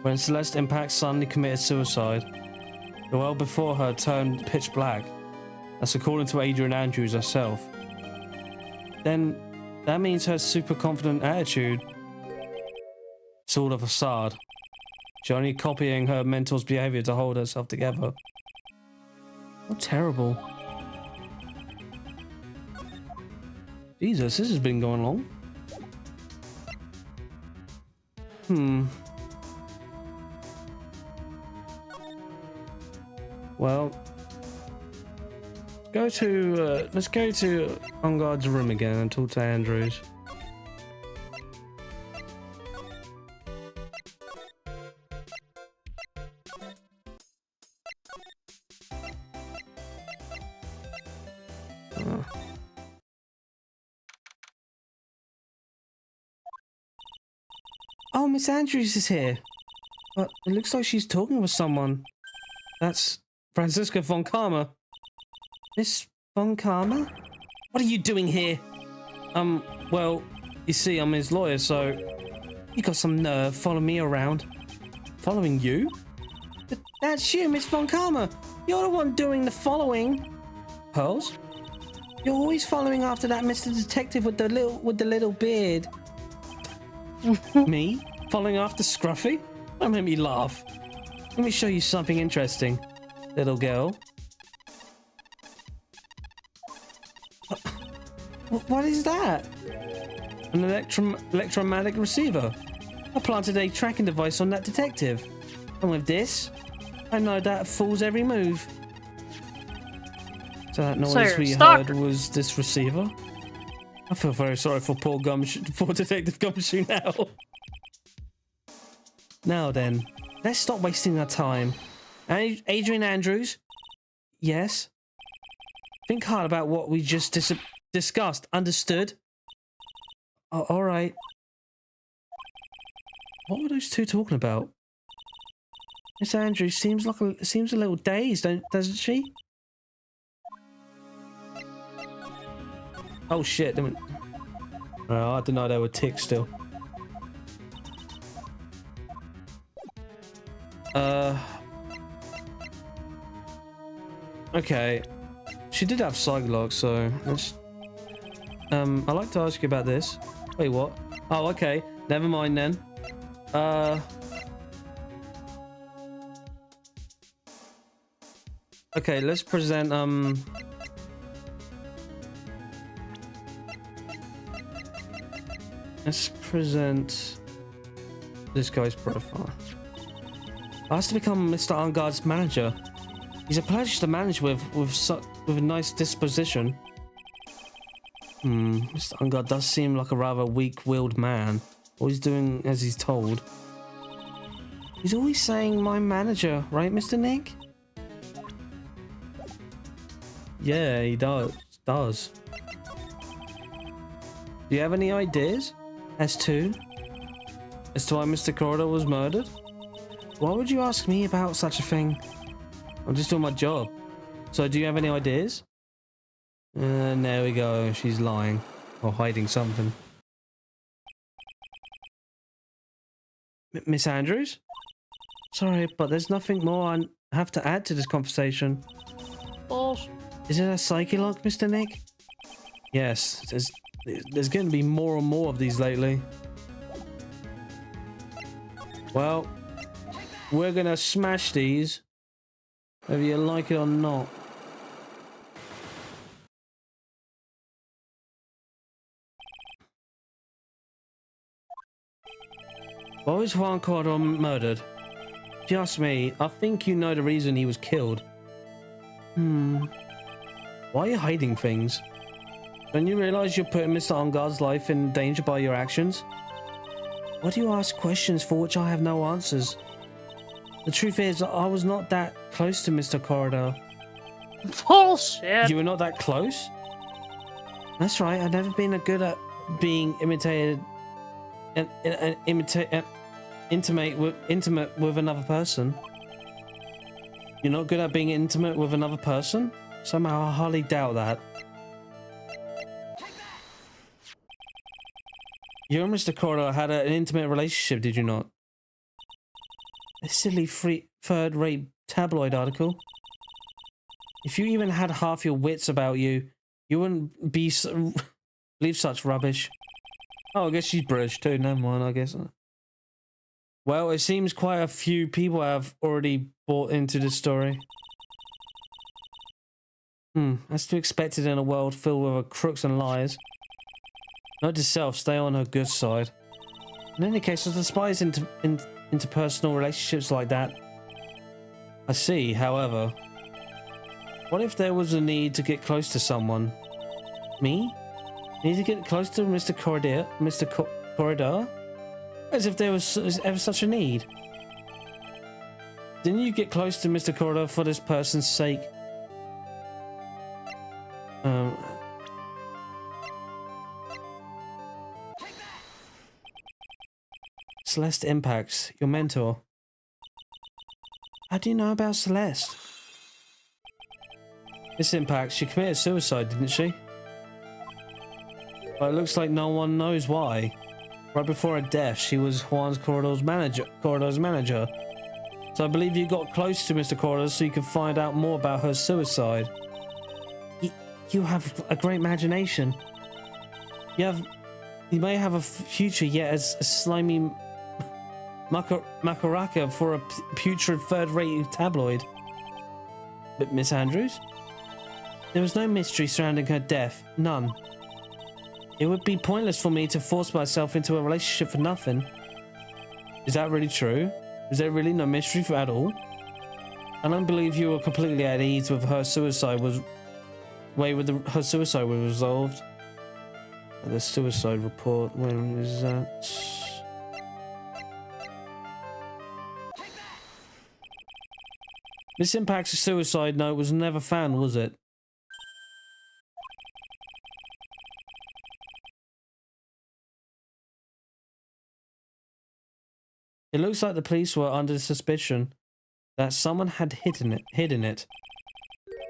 When Celeste Impact suddenly committed suicide, the world before her turned pitch black. That's according to Adrian Andrews herself. Then that means her super confident attitude, it's all a facade. She's only copying her mentor's behavior to hold herself together. How terrible. Jesus, this has been going long. Well, let's go to On Guard's room again and talk to Andrews. Oh, Miss Andrews is here. But it looks like she's talking with someone. That's Franziska von Karma. Miss von Karma? What are you doing here? Well, you see, I'm his lawyer, so... You got some nerve following me around. Following you? But that's you, Miss von Karma. You're the one doing the following. Pearls? You're always following after that Mr. Detective with the little beard. Me? Following after Scruffy? Don't make me laugh. Let me show you something interesting, little girl. What is that? An electromagnetic receiver. I planted a tracking device on that detective. And with this, I know that fool's every move. So that noise we heard was this receiver? I feel very sorry for poor Detective Gumshoe now. Now then, let's stop wasting our time. Adrian Andrews? Yes? Think hard about what we just discussed. Understood? Oh, all right. What were those two talking about? Miss Andrews seems a little dazed, doesn't she? Oh shit! I didn't know they were ticks still. Okay. She did have Psychologue, so let's... I'd like to ask you about this. Wait, what? Oh, okay. Never mind then. Okay, let's present let's present this guy's profile. Asked to become Mr. Unguard's manager. He's a pleasure to manage with a nice disposition. Mr. Unguard does seem like a rather weak-willed man. Always doing as he's told. He's always saying my manager, right, Mr. Nick? Yeah, he does. Do you have any ideas as to why Mr. Corridor was murdered? Why would you ask me about such a thing? I'm just doing my job. So do you have any ideas? There we go. She's lying or hiding something. Miss Andrews? Sorry, but there's nothing more I have to add to this conversation. Bullshit. Is it a psyche lock, Mr. Nick? Yes, there's going to be more and more of these lately. Well, we're going to smash these, whether you like it or not. Why was Juan Corridor murdered? If you ask me, I think you know the reason he was killed. Why are you hiding things? Don't you realize you're putting Mr. Unguard's life in danger by your actions? Why do you ask questions for which I have no answers? The truth is, I was not that close to Mr. Corridor. Bullshit. You were not that close? That's right, I've never been good at being intimate with another person. You're not good at being intimate with another person? Somehow I hardly doubt that. You and Mr. Corridor had an intimate relationship, did you not? A silly third-rate tabloid article. If you even had half your wits about you, you wouldn't believe such rubbish. Oh, I guess she's British too. Never mind, I guess. Well, it seems quite a few people have already bought into this story. That's to be expected in a world filled with crooks and liars. Note to self, stay on her good side. In any case, I despise interpersonal relationships like that. I see, however. What if there was a need to get close to someone? Me? Need to get close to Mr. Corridor? Corridor? As if there was ever such a need. Didn't you get close to Mr. Corridor for this person's sake? Celeste Impacts, your mentor. How do you know about Celeste? Miss Impacts, she committed suicide, didn't she? But it looks like no one knows why. Right before her death, she was Corridor's manager. So I believe you got close to Mr. Corridor so you could find out more about her suicide. You have a great imagination. You may have a future yet as a slimy macaraka for a putrid third-rate tabloid. But Miss Andrews? There was no mystery surrounding her death. None. It would be pointless for me to force myself into a relationship for nothing. Is that really true? Is there really no mystery at all? I don't believe you were completely at ease with her suicide was her suicide was resolved. The suicide report, when is that? Miss Impact's suicide note was never found, was it? It looks like the police were under suspicion that someone had hidden it.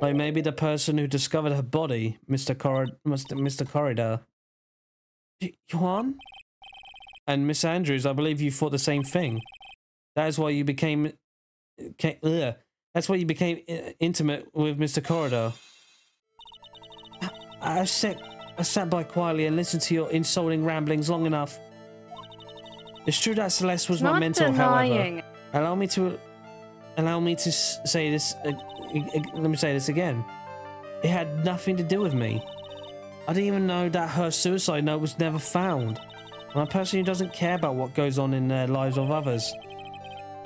Like maybe the person who discovered her body, Mr. Corridor. Juan? And Miss Andrews, I believe you thought the same thing. That is why you became... That's why you became intimate with Mr. Corridor. I sat by quietly and listened to your insulting ramblings long enough. It's true that Celeste was my mentor, however. Allow me to say this let me say this again. It had nothing to do with me. I didn't even know that her suicide note was never found. I'm a person who doesn't care about what goes on in their lives of others.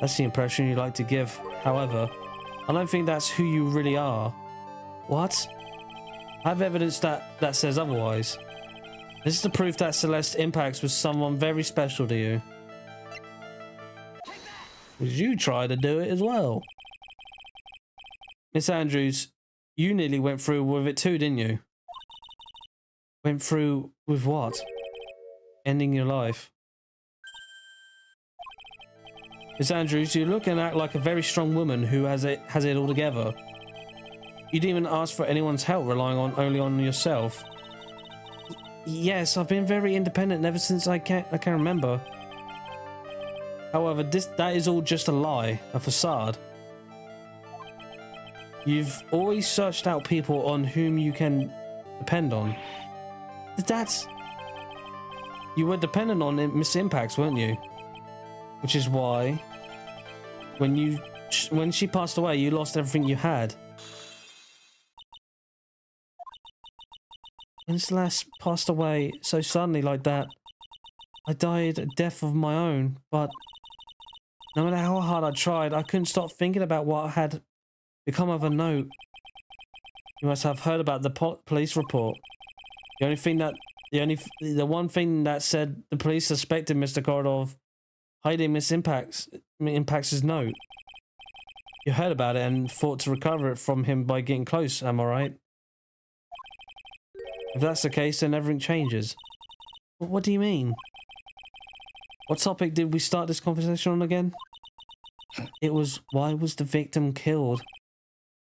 That's the impression you like to give. However, I don't think that's who you really are. What? I have evidence that says otherwise. This is the proof that Celeste Impacts was someone very special to you. Because you tried to do it as well. Miss Andrews, you nearly went through with it too, didn't you? Went through with what? Ending your life. Miss Andrews, you look and act like a very strong woman who has it all together. You didn't even ask for anyone's help, relying only on yourself. Yes, I've been very independent ever since I can remember. However, that is all just a lie, a facade. You've always searched out people on whom you can depend on. You were dependent on Miss Impacts, weren't you? Which is why, when she passed away, you lost everything you had. When Celeste passed away so suddenly like that, I died a death of my own, but no matter how hard I tried, I couldn't stop thinking about what had become of her note. You must have heard about the police report. The one thing that said the police suspected Mr. Corridor of hiding Miss Impacts' note. You heard about it and thought to recover it from him by getting close, am I right? If that's the case, then everything changes. What do you mean? What topic did we start this conversation on again? It was, why was the victim killed?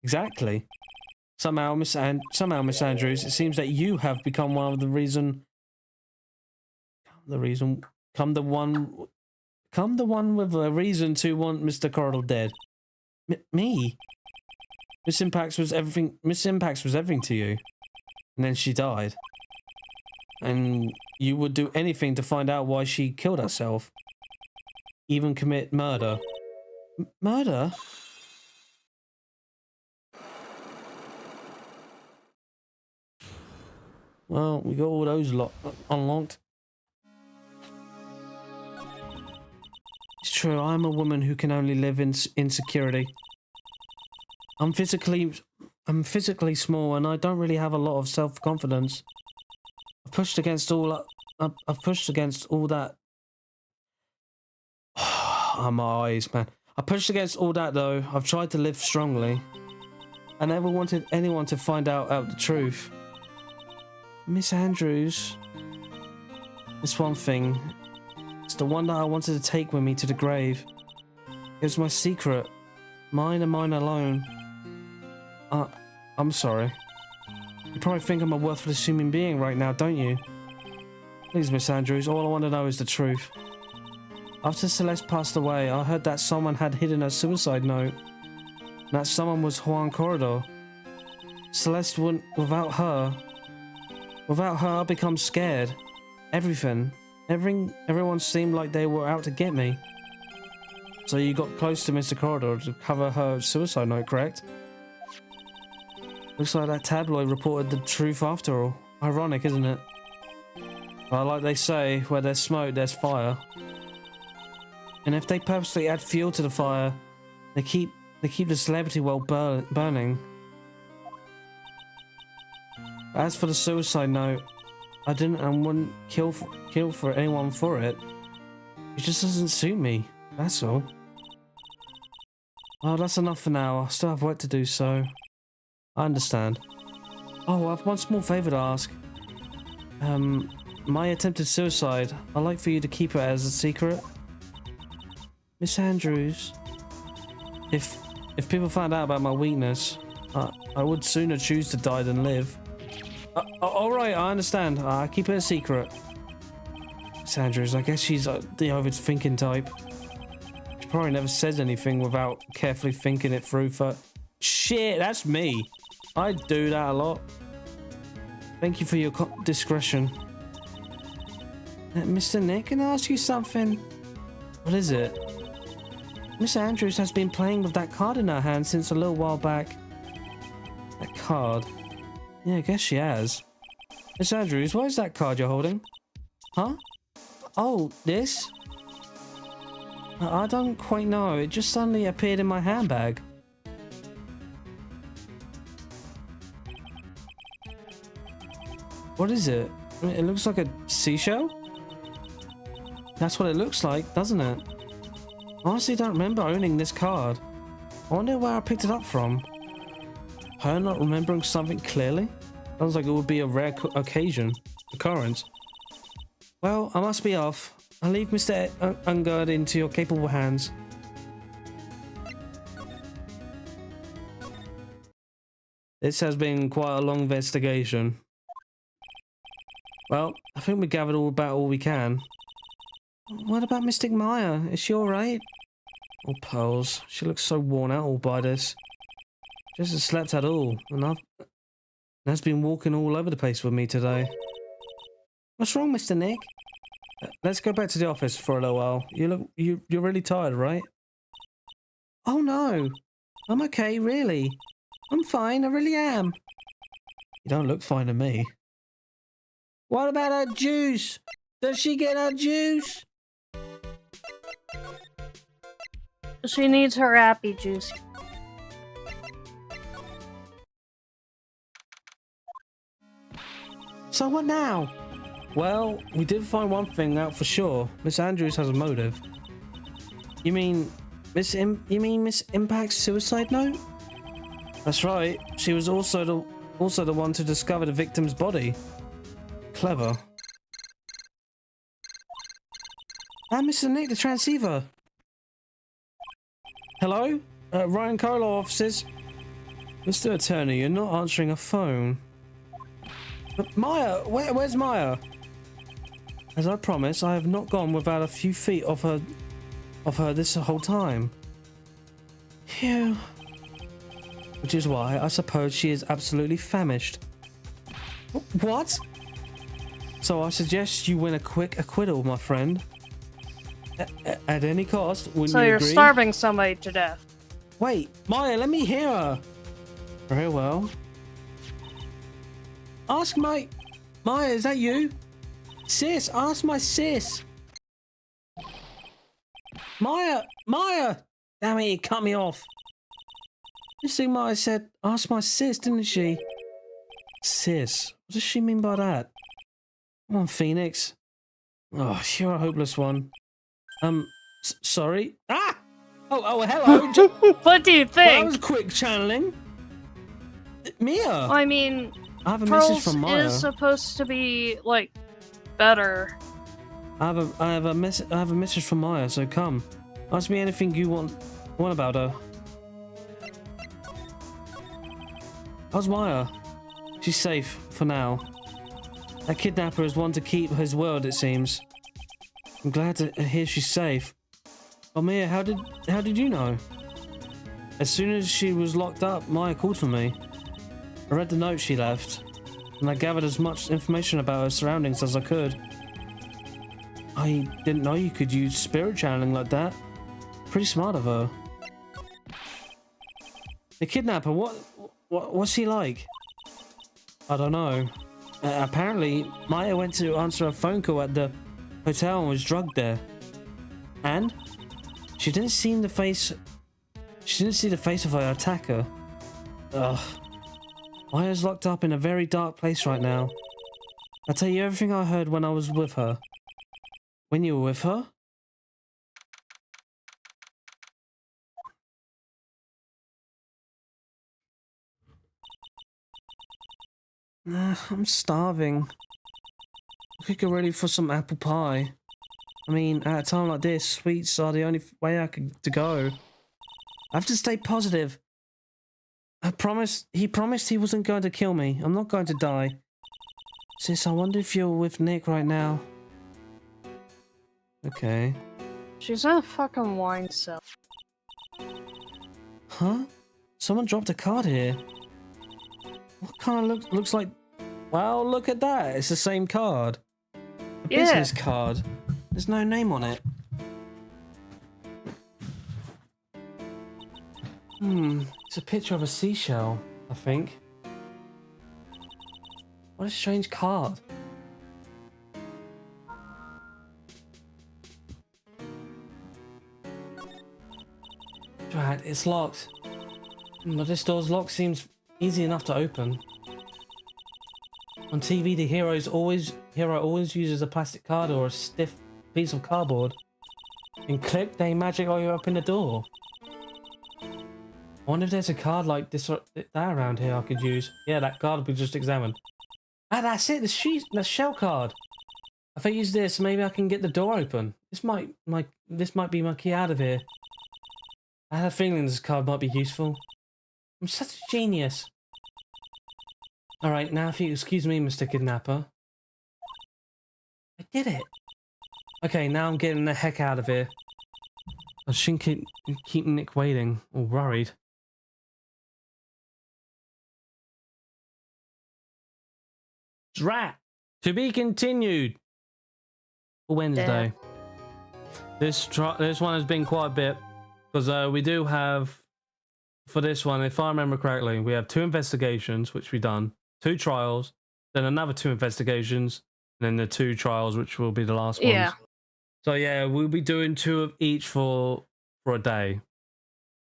Exactly. Somehow, Miss Andrews, it seems that you have become one of the reason. Come the one with a reason to want Mr. Corridor dead. Me? Miss Impacts was everything. Miss Impacts was everything to you, and then she died. And you would do anything to find out why she killed herself, even commit murder. Murder? Well, we got all those unlocked. It's true, I'm a woman who can only live in insecurity. I'm physically small and I don't really have a lot of self-confidence. I've pushed against all that. My eyes, man. I pushed against all that though. I've tried to live strongly. I never wanted anyone to find out the truth. Miss Andrews, this one thing, it's the one that I wanted to take with me to the grave. It was my secret, mine and mine alone. I'm sorry. You probably think I'm a worthless human being right now, don't you? Please, Miss Andrews, all I want to know is the truth. After Celeste passed away, I heard that someone had hidden her suicide note. And that someone was Juan Corridor. Celeste wouldn't, without her, I become scared. Everyone seemed like they were out to get me. So you got close to Mr. Corridor to cover her suicide note, correct? Looks like that tabloid reported the truth after all. Ironic, isn't it? Well, like they say, where there's smoke, there's fire. And if they purposely add fuel to the fire, they keep the celebrity well burning. As for the suicide note, I wouldn't kill for anyone for it. It just doesn't suit me, that's all. Well, that's enough for now. I still have work to do, so I understand. Oh, I have one small favor to ask. My attempted suicide, I'd like for you to keep it as a secret. Miss Andrews, if people found out about my weakness, I would sooner choose to die than live. Alright, I understand. Keep it a secret. Miss Andrews, I guess she's the overthinking type. She probably never says anything without carefully thinking it through for... Shit, that's me. I do that a lot. Thank you for your discretion. Mr. Nick, can I ask you something? What is it? Miss Andrews has been playing with that card in her hand since a little while back. That card. Yeah, I guess she has. Miss Andrews, what is that card you're holding? Huh? Oh, this? I don't quite know. It just suddenly appeared in my handbag. What is it? It looks like a seashell? That's what it looks like, doesn't it? I honestly don't remember owning this card. I wonder where I picked it up from. Her not remembering something clearly? Sounds like it would be a rare occurrence. Well, I must be off. I'll leave Mr. Ungard into your capable hands. This has been quite a long investigation. Well, I think we gathered all we can. What about Mystic Maya? Is she alright? Oh, Pearls. She looks so worn out all by this. She hasn't slept at all, and has been walking all over the place with me today. What's wrong, Mr. Nick? Let's go back to the office for a little while. You're really tired, right? Oh no, I'm okay, really. I'm fine, I really am. You don't look fine to me. What about her juice? Does she get her juice? She needs her appy juice. So what now? Well, we did find one thing out for sure. Miss Andrews has a motive. You mean Miss Impact's suicide note? That's right. She was also the one to discover the victim's body. Clever. And Mr. Nick, the transceiver. Hello? Ryan Colo offices. Mr. Attorney, you're not answering a phone. But Maya, where's Maya? As I promised, I have not gone without a few feet of her this whole time. Phew. Which is why I suppose she is absolutely famished. What? So I suggest you win a quick acquittal, my friend. At any cost, wouldn't so you you're agree? Starving somebody to death. Wait, Maya, let me hear her. Very well. Ask Maya, is that you? Sis, ask my sis. Maya! Damn it, you cut me off. This thing Maya said, ask my sis, didn't she? Sis? What does she mean by that? Come on, Phoenix. Oh, you're a hopeless one. Sorry. Ah! Oh, hello. What do you think? Well, that was quick channeling. Mia! I mean, I have a message from Maya. is supposed to be, like, better. I have a message from Maya, so come. Ask me anything you want about her. How's Maya? She's safe, for now. That kidnapper is one to keep his word, it seems. I'm glad to hear she's safe. Oh, Mia, how did you know? As soon as she was locked up, Maya called for me. I read the note she left, and I gathered as much information about her surroundings as I could. I didn't know you could use spirit channeling like that. Pretty smart of her. The kidnapper, what's he like? I don't know. Apparently, Maya went to answer a phone call at the hotel and was drugged there. And she didn't see the face of her attacker. Ugh. Maya's locked up in a very dark place right now. I'll tell you everything I heard when I was with her. When you were with her? I'm starving. I could go ready for some apple pie. I mean, at a time like this, sweets are the only way I could go. I have to stay positive. He promised he wasn't going to kill me. I'm not going to die. Sis, I wonder if you're with Nick right now. Okay. She's in a fucking wine cell. Huh? Someone dropped a card here. What kind of looks like... Wow, look at that. It's the same card. A business card. There's no name on it. It's a picture of a seashell, I think. What a strange card. Right, it's locked. But this door's lock seems easy enough to open. On TV, the hero always uses a plastic card or a stiff piece of cardboard. And click, they magic you open the door. I wonder if there's a card like this or that around here I could use. Yeah, that card we just examined. Ah, that's it. The shell card. If I use this, maybe I can get the door open. This might be my key out of here. I had a feeling this card might be useful. I'm such a genius. Alright, now if you excuse me, Mr. Kidnapper. I did it. Okay, now I'm getting the heck out of here. I shouldn't keep Nick waiting or worried. Drat! To be continued for Wednesday. This one has been quite a bit. Because we do have, for this one, if I remember correctly, we have 2 investigations, which we've done, 2 trials, then another 2 investigations, and then the 2 trials, which will be the last ones. Yeah. So yeah, we'll be doing 2 of each for a day.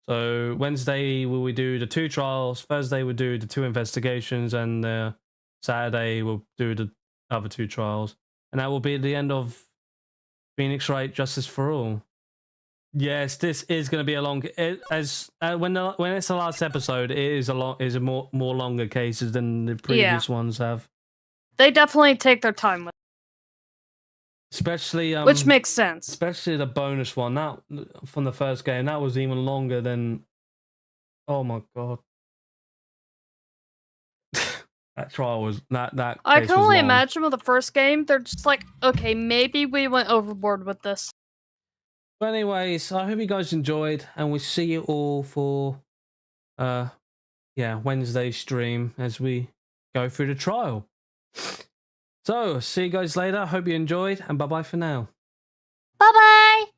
So Wednesday we do the 2 trials, Thursday we'll do the 2 investigations, and Saturday we'll do the other 2 trials. And that will be the end of Phoenix Wright Justice for All. Yes, this is going to be a long. When it's the last episode, it is a more longer cases than the previous ones have. They definitely take their time with it. Especially which makes sense. Especially the bonus one that from the first game, that was even longer than. Oh my god, that trial was that. I can only imagine with the first game, they're just like, okay, maybe we went overboard with this. But anyways, I hope you guys enjoyed, and we'll see you all for Wednesday stream as we go through the trial. So, see you guys later. Hope you enjoyed, and bye-bye for now. Bye-bye!